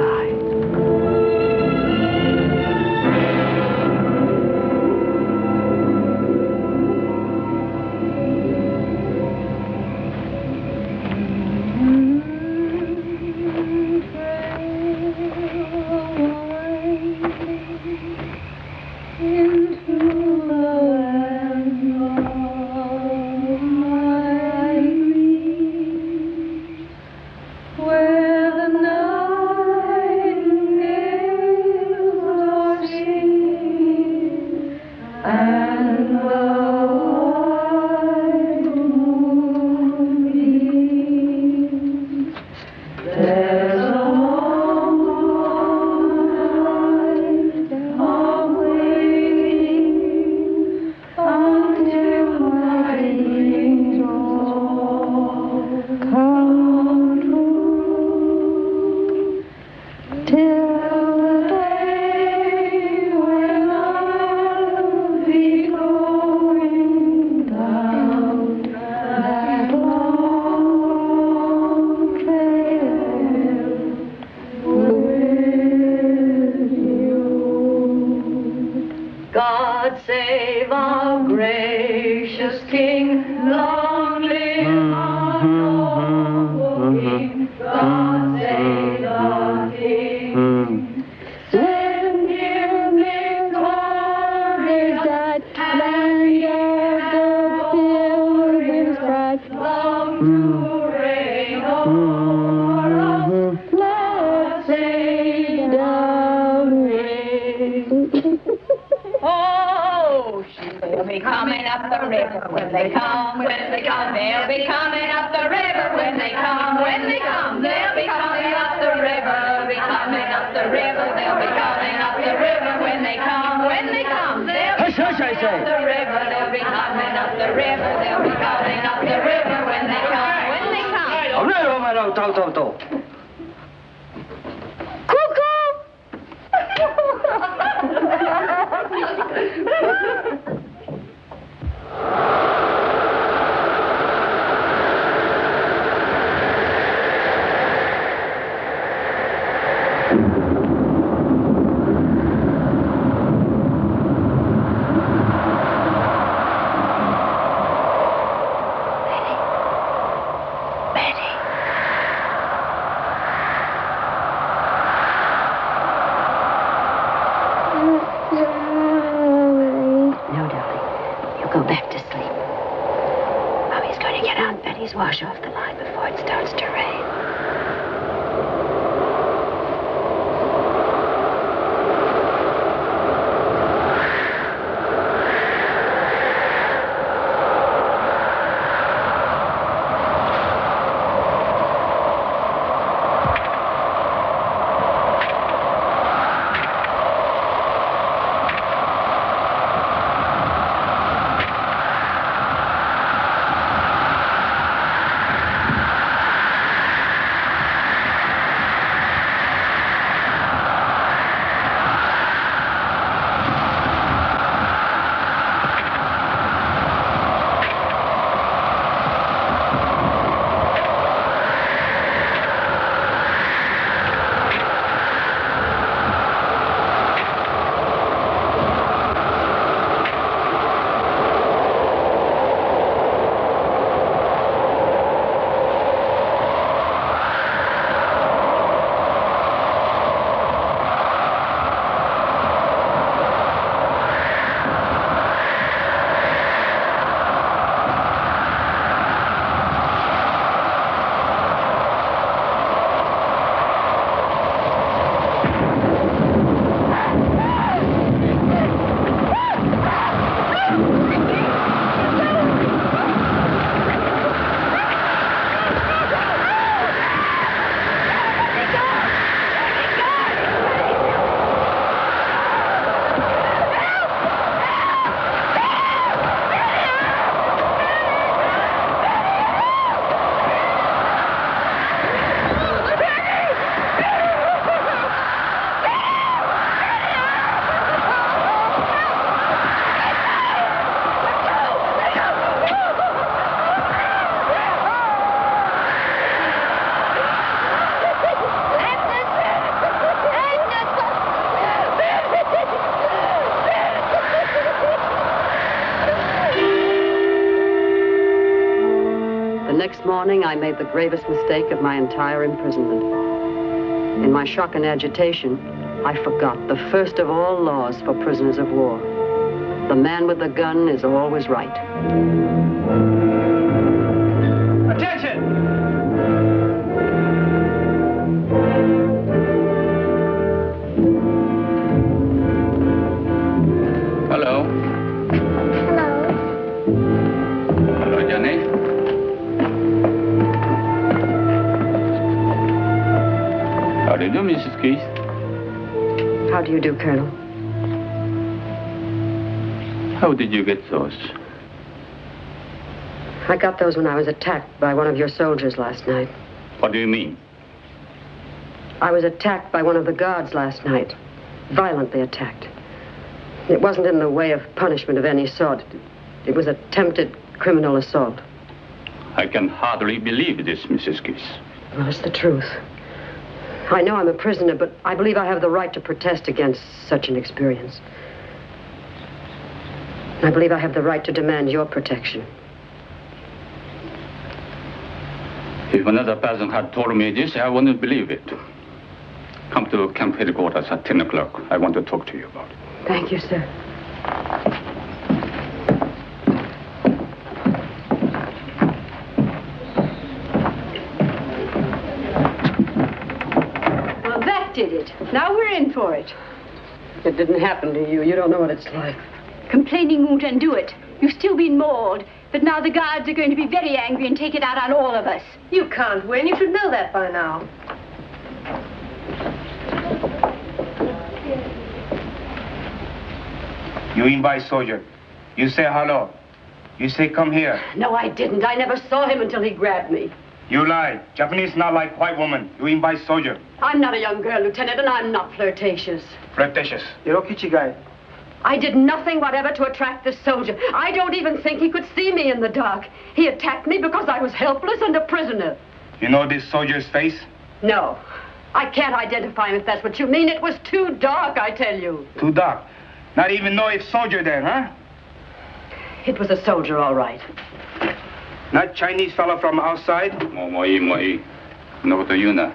God save our gracious King, long live our noble King. God save our King. Send him victorious that land of the pilgrims bright, long to reign o'er us. Blessed the reign. Oh, they'll be coming up the river when they come, when they come. They'll be coming up the river when they come, when they come. They'll be coming up the river, they'll be coming up the river. They'll be coming up the river when they come, when they come. They'll be coming up the river, they'll be coming up the river. They'll be coming up the river when they come, when they come. go back to sleep. Mommy's going to get Aunt Betty's wash off the line before it starts to rain. Next morning, I made the gravest mistake of my entire imprisonment. In my shock and agitation, I forgot the first of all laws for prisoners of war. The man with the gun is always right. Attention! Hello. Hello, Johnny. How do you do, Mrs. Keith? How do you do, Colonel? How did you get those? I got those when I was attacked by one of your soldiers last night. What do you mean? I was attacked by one of the guards last night. Violently attacked. It wasn't in the way of punishment of any sort. It was attempted criminal assault. I can hardly believe this, Mrs. Keith. Well, it's the truth. I know I'm a prisoner, but I believe I have the right to protest against such an experience. I believe I have the right to demand your protection. If another person had told me this, I wouldn't believe it. Come to camp headquarters at 10 o'clock. I want to talk to you about it. Thank you, sir. Well, that did it. Now we're in for it. It didn't happen to you. You don't know what it's like. Complaining won't undo it. You've still been mauled, but now the guards are going to be very angry and take it out on all of us. You can't win. You should know that by now. You invite soldier. You say hello. You say come here. No, I didn't. I never saw him until he grabbed me. You lie. Japanese not like white woman. You invite soldier. I'm not a young girl, Lieutenant, and I'm not flirtatious. Flirtatious. Hirokichi guy. I did nothing whatever to attract this soldier. I don't even think he could see me in the dark. He attacked me because I was helpless and a prisoner. You know this soldier's face? No. I can't identify him if that's what you mean. It was too dark, I tell you. Too dark? Not even know if soldier then, huh? It was a soldier, all right. Not Chinese fellow from outside? もういい。そんなこと言うな。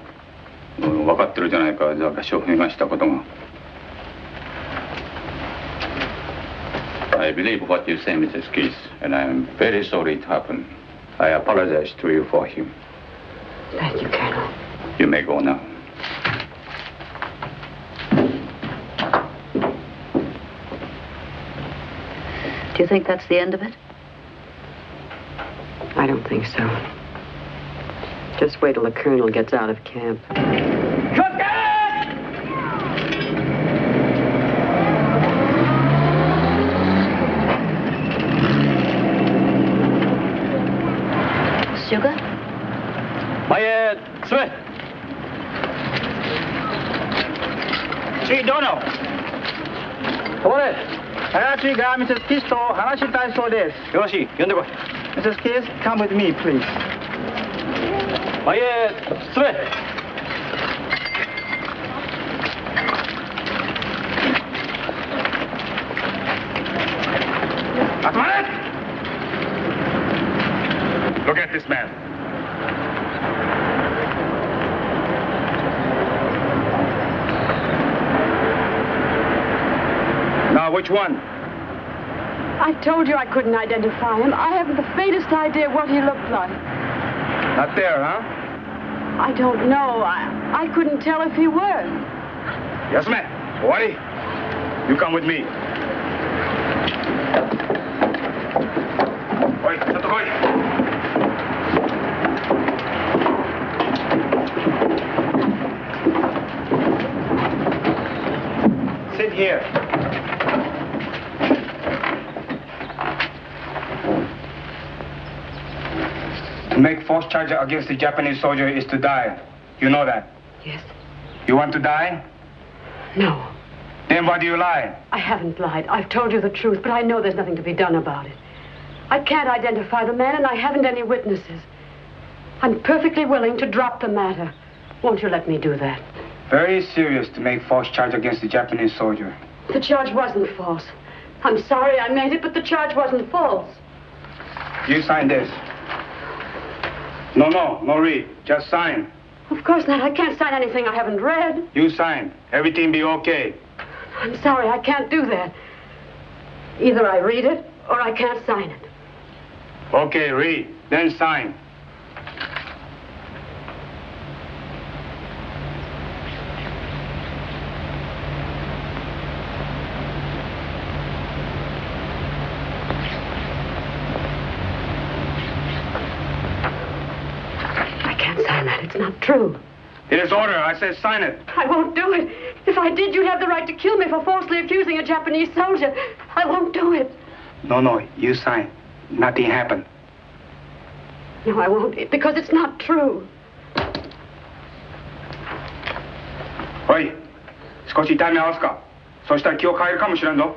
もう分かってるじゃないか。私を踏みましたことも。I believe what you say, Mrs. Keith, and I'm very sorry it happened. I apologize to you for him. Thank you, Colonel. You may go now. Do you think that's the end of it? I don't think so. Just wait till the Colonel gets out of camp. Sugar? Sweat. Gee, Dono. What? Patric got Mrs. Keith to Hanashi so this. Yoshi, yonder. Mrs. Keith, come with me, please. Sweat. Look at this man. Now, which one? I told you I couldn't identify him. I haven't the faintest idea what he looked like. Not there, huh? I don't know. I couldn't tell if he were. Yes, ma'am. Owari, you come with me. Oi, chatto koi. Sit here. To make false charge against the Japanese soldier is to die. You know that? Yes. You want to die? No. Then why do you lie? I haven't lied. I've told you the truth, but I know there's nothing to be done about it. I can't identify the man, and I haven't any witnesses. I'm perfectly willing to drop the matter. Won't you let me do that? Very serious to make false charge against the Japanese soldier. The charge wasn't false. I'm sorry I made it, but the charge wasn't false. You sign this. No read. Just sign. Of course not. I can't sign anything I haven't read. You sign. Everything be okay. I'm sorry, I can't do that. Either I read it, or I can't sign it. Okay, read. Then sign. It's not true. It is order. I said sign it. I won't do it. If I did, you'd have the right to kill me for falsely accusing a Japanese soldier. I won't do it. No, you sign. Nothing happened. No, I won't, because it's not true. Oi, 少し痛み合わすか。そしたら気を変えるかもしれんぞ。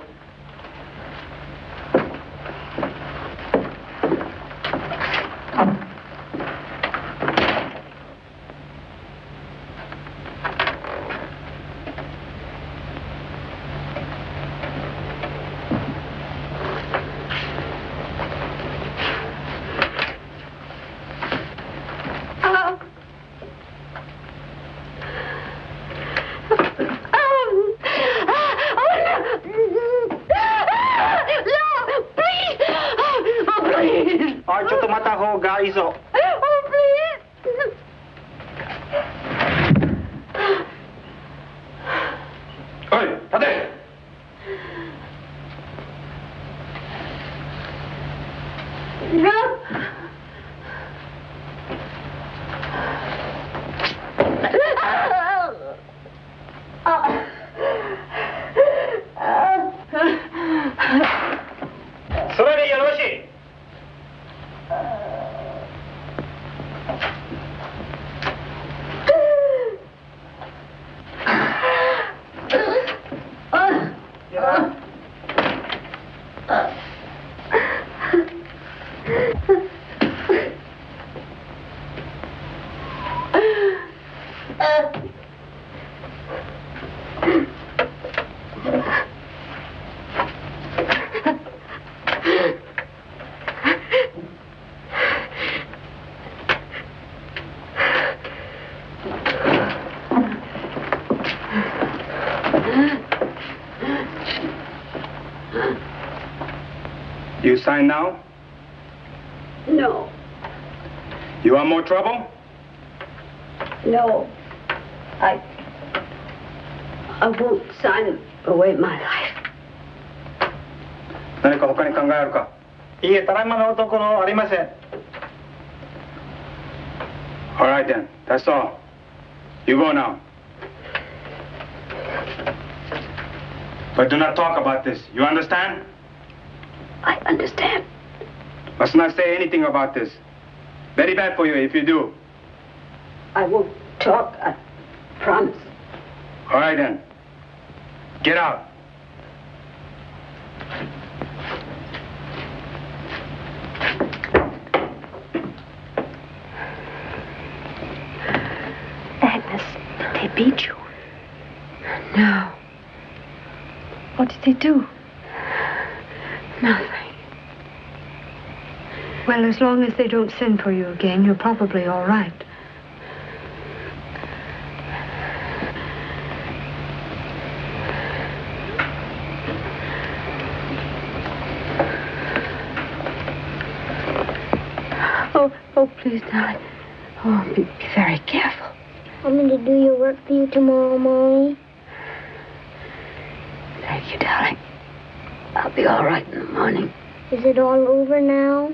you sign now? No. You want more trouble? No. I won't sign away my life. 何か他に考えあるか？いえ、ただいまのところありません。All right then, that's all. You go now. But do not talk about this. You understand? I understand. Must not say anything about this. Very bad for you if you do. I won't talk, I promise. All right then. Get out. Agnes, did they beat you? No. What did they do? Nothing. Well, as long as they don't send for you again, you're probably all right. Oh, please, darling. Oh, be very careful. I'm going to do your work for you tomorrow, Mommy. Thank you, darling. I'll be all right in the morning. Is it all over now?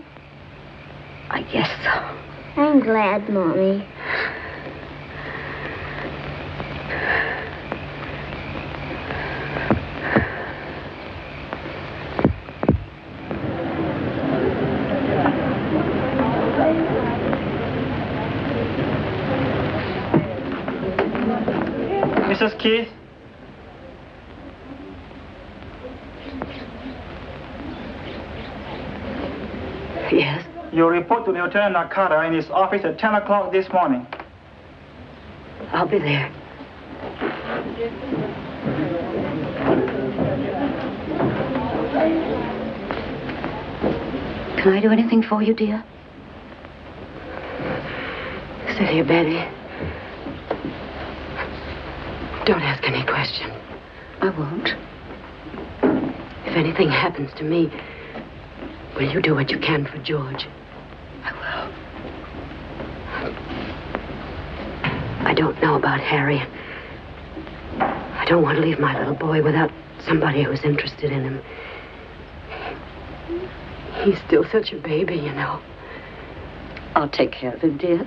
I guess so. I'm glad, Mommy. Mrs. Keith? Yes? Your report to Lieutenant Nakata in his office at 10 o'clock this morning. I'll be there. Can I do anything for you, dear? Sit here, Betty. Don't ask any questions. I won't. If anything happens to me, will you do what you can for George? I will. I don't know about Harry. I don't want to leave my little boy without somebody who's interested in him. He's still such a baby, you know. I'll take care of him, dear.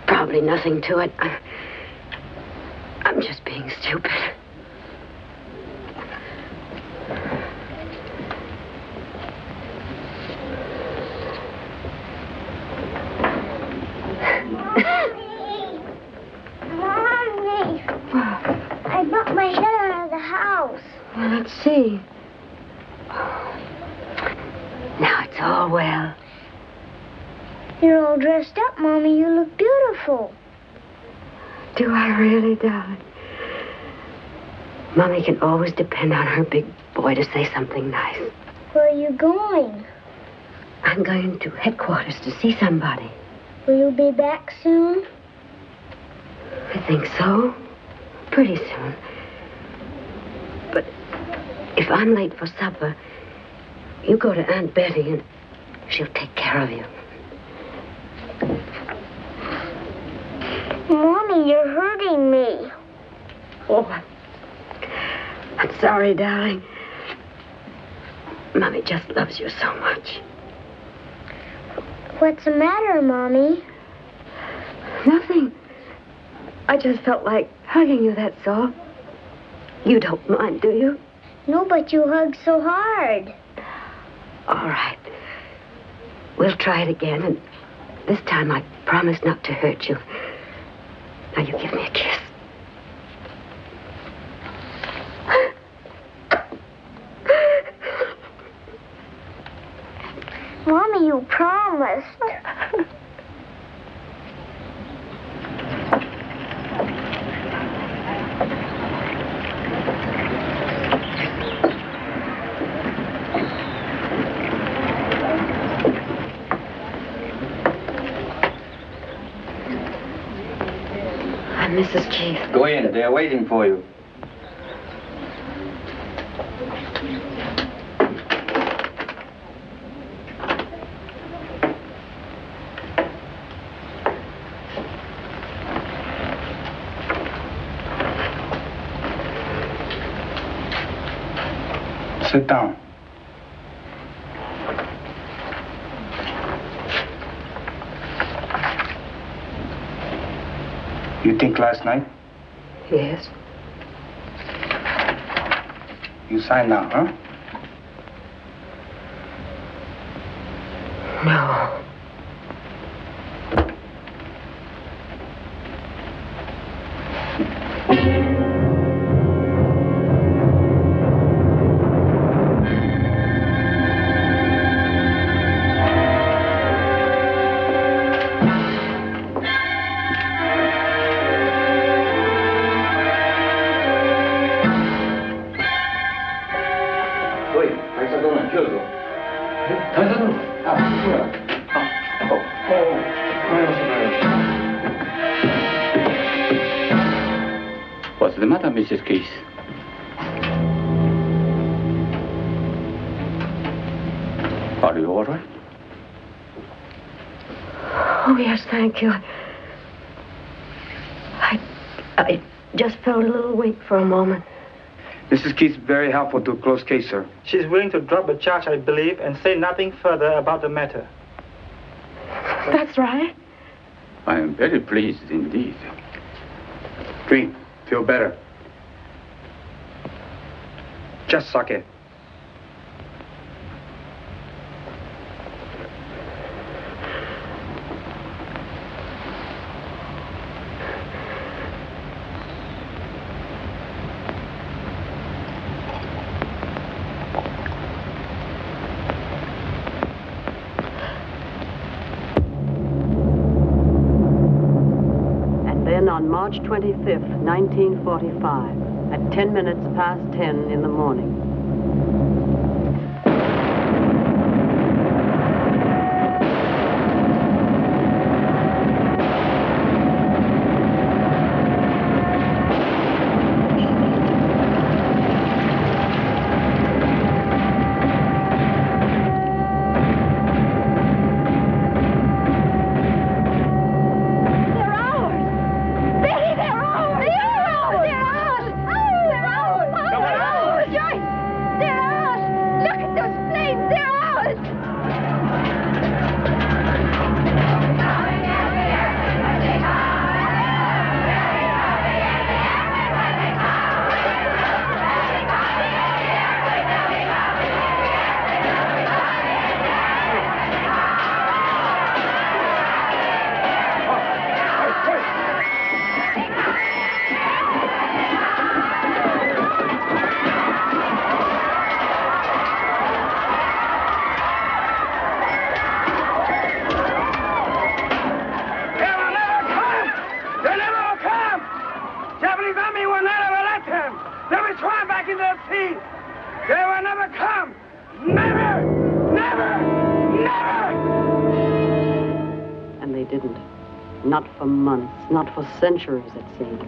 Probably nothing to it. I'm just being stupid. Mommy! I bumped my head out of the house. Well, let's see. Now it's all well. You're all dressed up, Mommy. You look beautiful. Do I really, darling? Mommy can always depend on her big boy to say something nice. Where are you going? I'm going to headquarters to see somebody. Will you be back soon? I think so. Pretty soon. But if I'm late for supper, you go to Aunt Betty and she'll take care of you. Mommy, you're hurting me. Oh, I'm sorry, darling. Mommy just loves you so much. What's the matter, Mommy? Nothing. I just felt like hugging you, that's all. You don't mind, do you? No, but you hugged so hard. All right. We'll try it again, and this time I promise not to hurt you. Now you give me a kiss. Mommy, you promised. Mrs. Keith. Go in. They're waiting for you. Sit down. You think last night? Yes. You sign now, huh? No. What's the matter, Mrs. Keith? Are you all right? Oh, yes, thank you. I just felt a little weak for a moment. Mrs. Keith's very helpful to a closed case, sir. She's willing to drop the charge, I believe, and say nothing further about the matter. That's right. I am very pleased indeed. Green, feel better. Just suck it. On March 25th, 1945, at 10 minutes past 10 in the morning. Not for months, not for centuries, it seemed.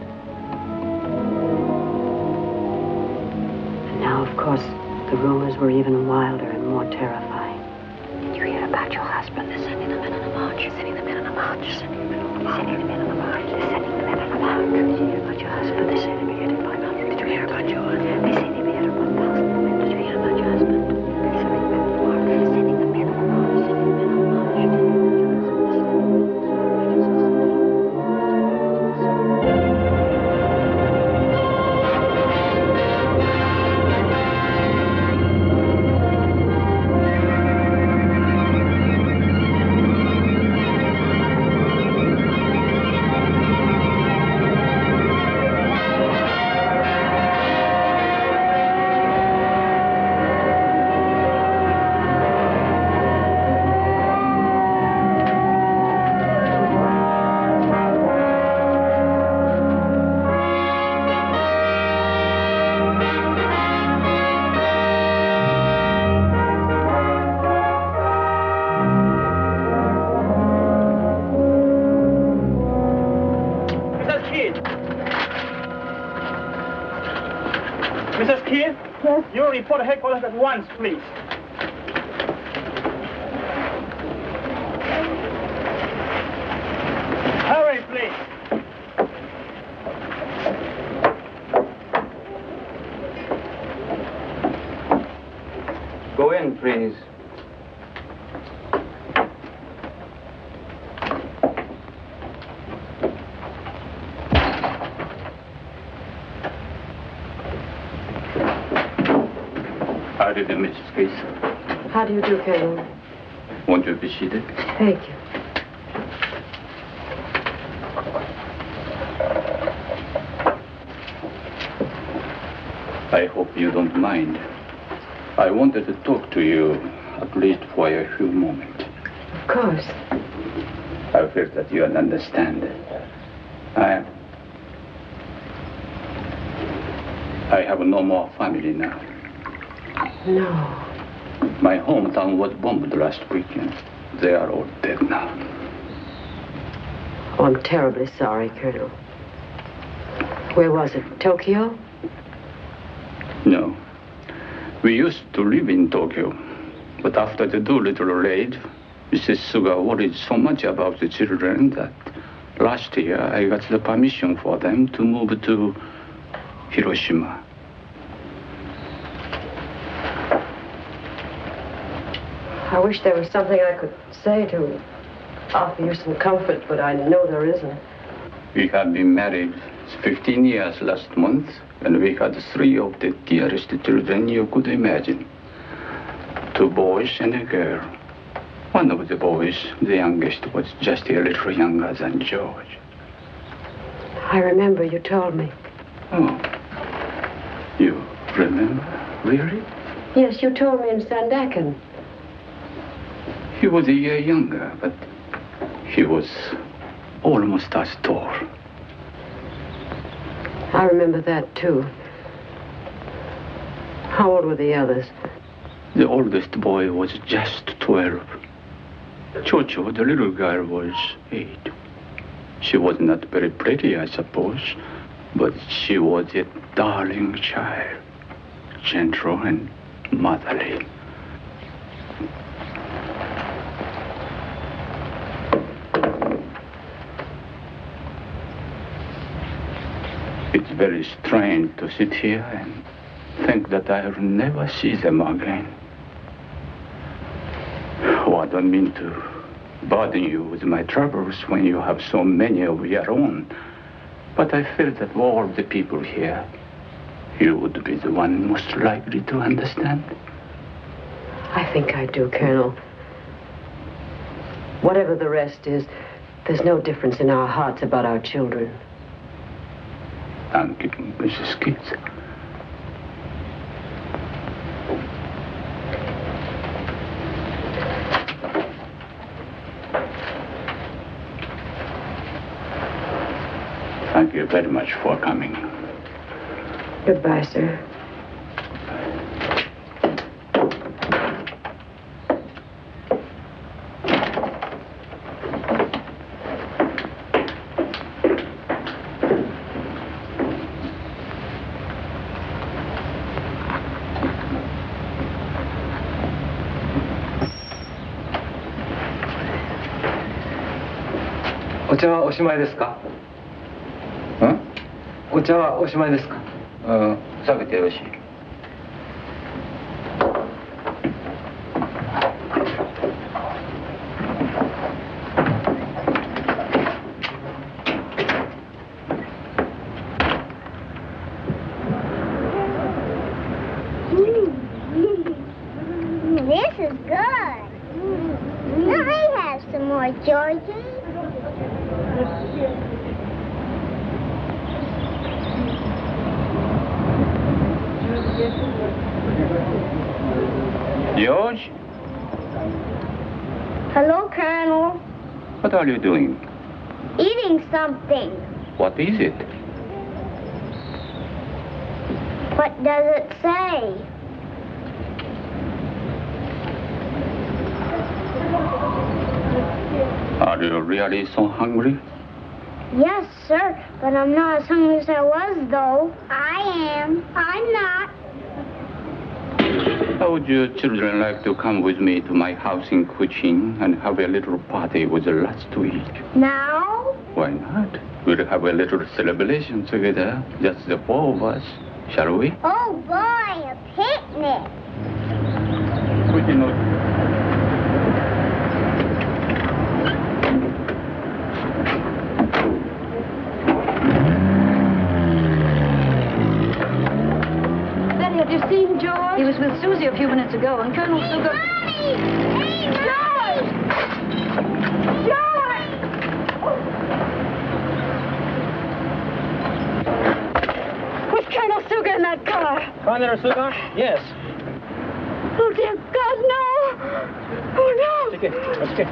And now, of course, the rumors were even wilder and more terrifying. Did you hear about your husband? They're sending the men on a march. They're sending the men on a march. They're sending the men on a march. They're sending the men on a march. They're sending the men on a march. Did you hear about your husband? They're sending me at 500. Did you hear about yours? They're sending me at 1,000 men. Did you hear about your husband? They're sending the men on a march. They're sending the men on a march. They're sending the men on a march. Keith? Yes? You report to headquarters at once, please. Hurry, please. Go in, please. How do you do, Mrs. Keith? How do you do, Colonel? Won't you be seated? Thank you. I hope you don't mind. I wanted to talk to you, at least for a few moments. Of course. I feel that you understand. I have no more family now. No. My hometown was bombed last weekend. They are all dead now. Oh, I'm terribly sorry, Colonel. Where was it? Tokyo? No. We used to live in Tokyo. But after the Doolittle raid, Mrs. Suga worried so much about the children that last year I got the permission for them to move to Hiroshima. I wish there was something I could say to offer you some comfort, but I know there isn't. We have been married 15 years last month, and we had 3 of the dearest children you could imagine. 2 boys and a girl. One of the boys, the youngest, was just a little younger than George. I remember you told me. Oh. You remember? Really? Yes, you told me in Sandakan. He was a year younger, but he was almost as tall. I remember that, too. How old were the others? The oldest boy was just 12. Chocho, the little girl, was 8. She was not very pretty, I suppose, but she was a darling child, gentle and motherly. It's very strange to sit here and think that I'll never see them again. Oh, I don't mean to burden you with my troubles when you have so many of your own. But I feel that of all the people here, you would be the one most likely to understand. I think I do, Colonel. Whatever the rest is, there's no difference in our hearts about our children. Thank you, Mrs. Keith. Thank you very much for coming. Goodbye, sir.お茶はおしまいですか？お茶はおしまいですか？下げてよろしい。This is good. Let me have some more, Georgie. George? Hello, Colonel. What are you doing? Eating something. What is it? What does it say? Are you really so hungry? Yes, sir, but I'm not as hungry as I was, though. I am. I'm not. How would you children like to come with me to my house in Kuching and have a little party with the last week? Now? Why not? We'll have a little celebration together, just the four of us, shall we? Oh boy, a picnic. Would you know? Have you seen George? He was with Susie a few minutes ago, and Colonel Sugar... Mommy! Hey, George! George! Was Colonel Sugar in that car? Colonel Sugar? Yes. Oh, dear God, no! Oh, no! Okay, that's okay.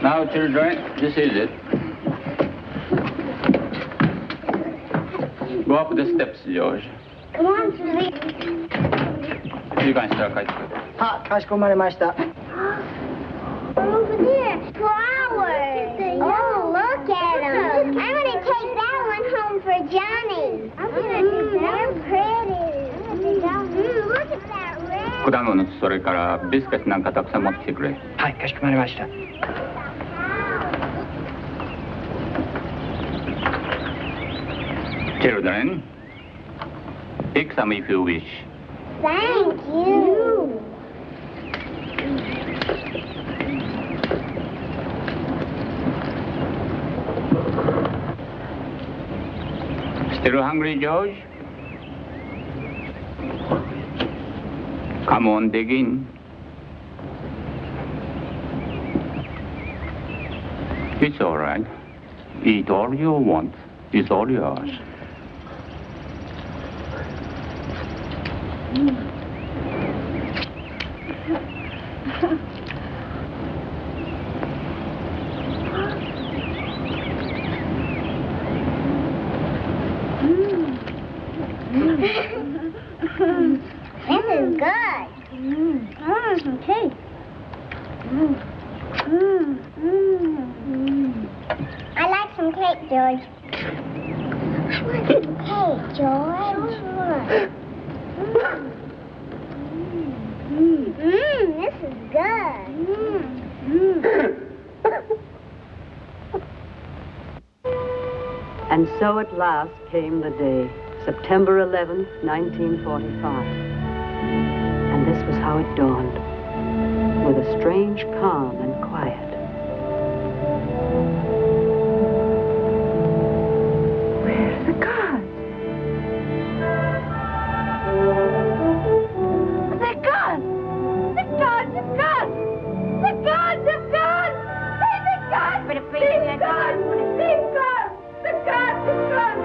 Now, children, this is it. Go up the steps, George. Come on, Susie. You can start. Ah, かしこまりました。 Over there, flowers. Oh, look at them. I'm going to take that one home for Johnny. I'm going to do that. They're pretty. Look at that red. 果物、それからビスケットなんかたくさん持ってきてくれ。はい、かしこまりました。 Children, take some if you wish. Thank you. Still hungry, George? Come on, dig in. It's all right. Eat all you want. It's all yours. This is good. Some cake. I like some cake, George. I want some cake, George. This is good. And so at last came the day, September 11th, 1945. And this was how it dawned, with a strange calm and quiet. Where's the guard? The guard! The guard! The guard! The guard! The guard! Hey, the guard! The guard! The guard! The guard! The guard!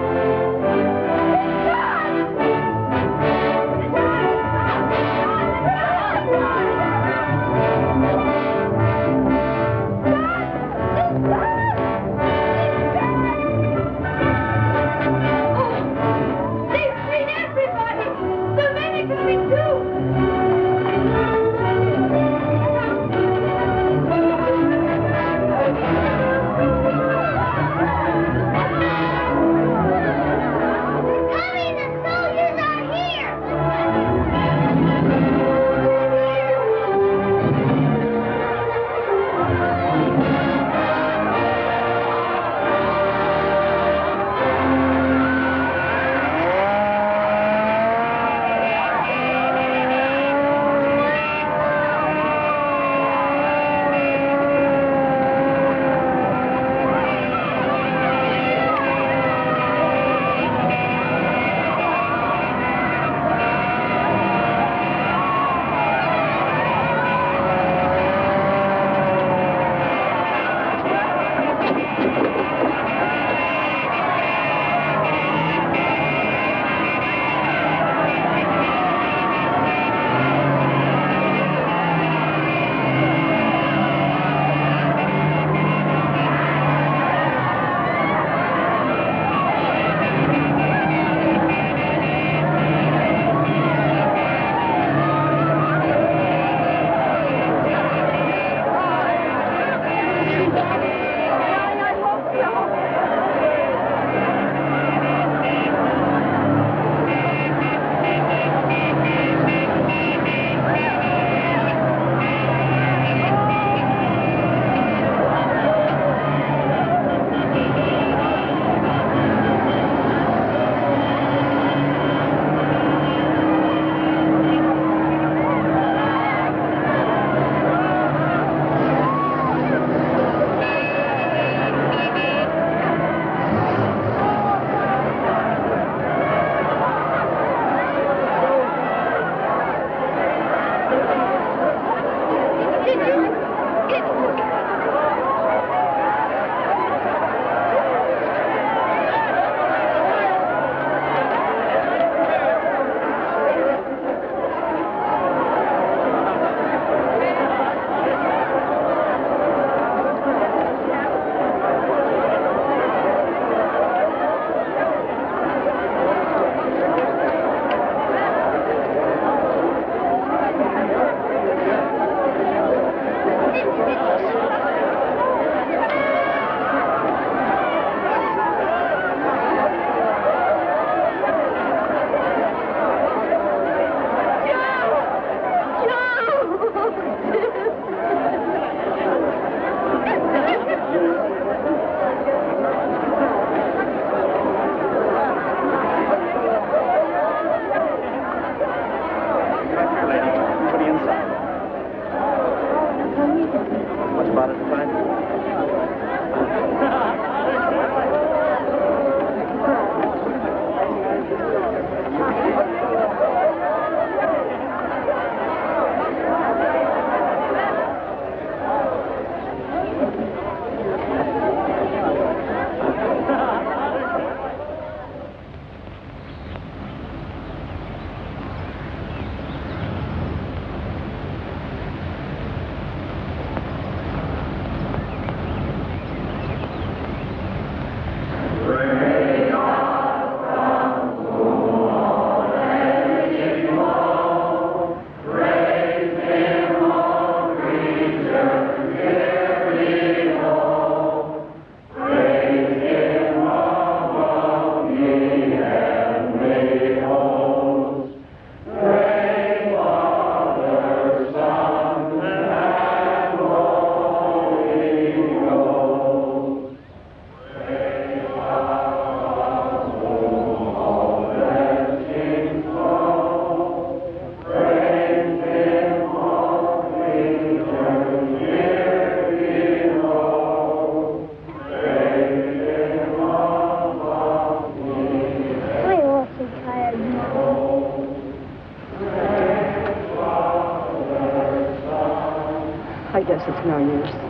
it's no use.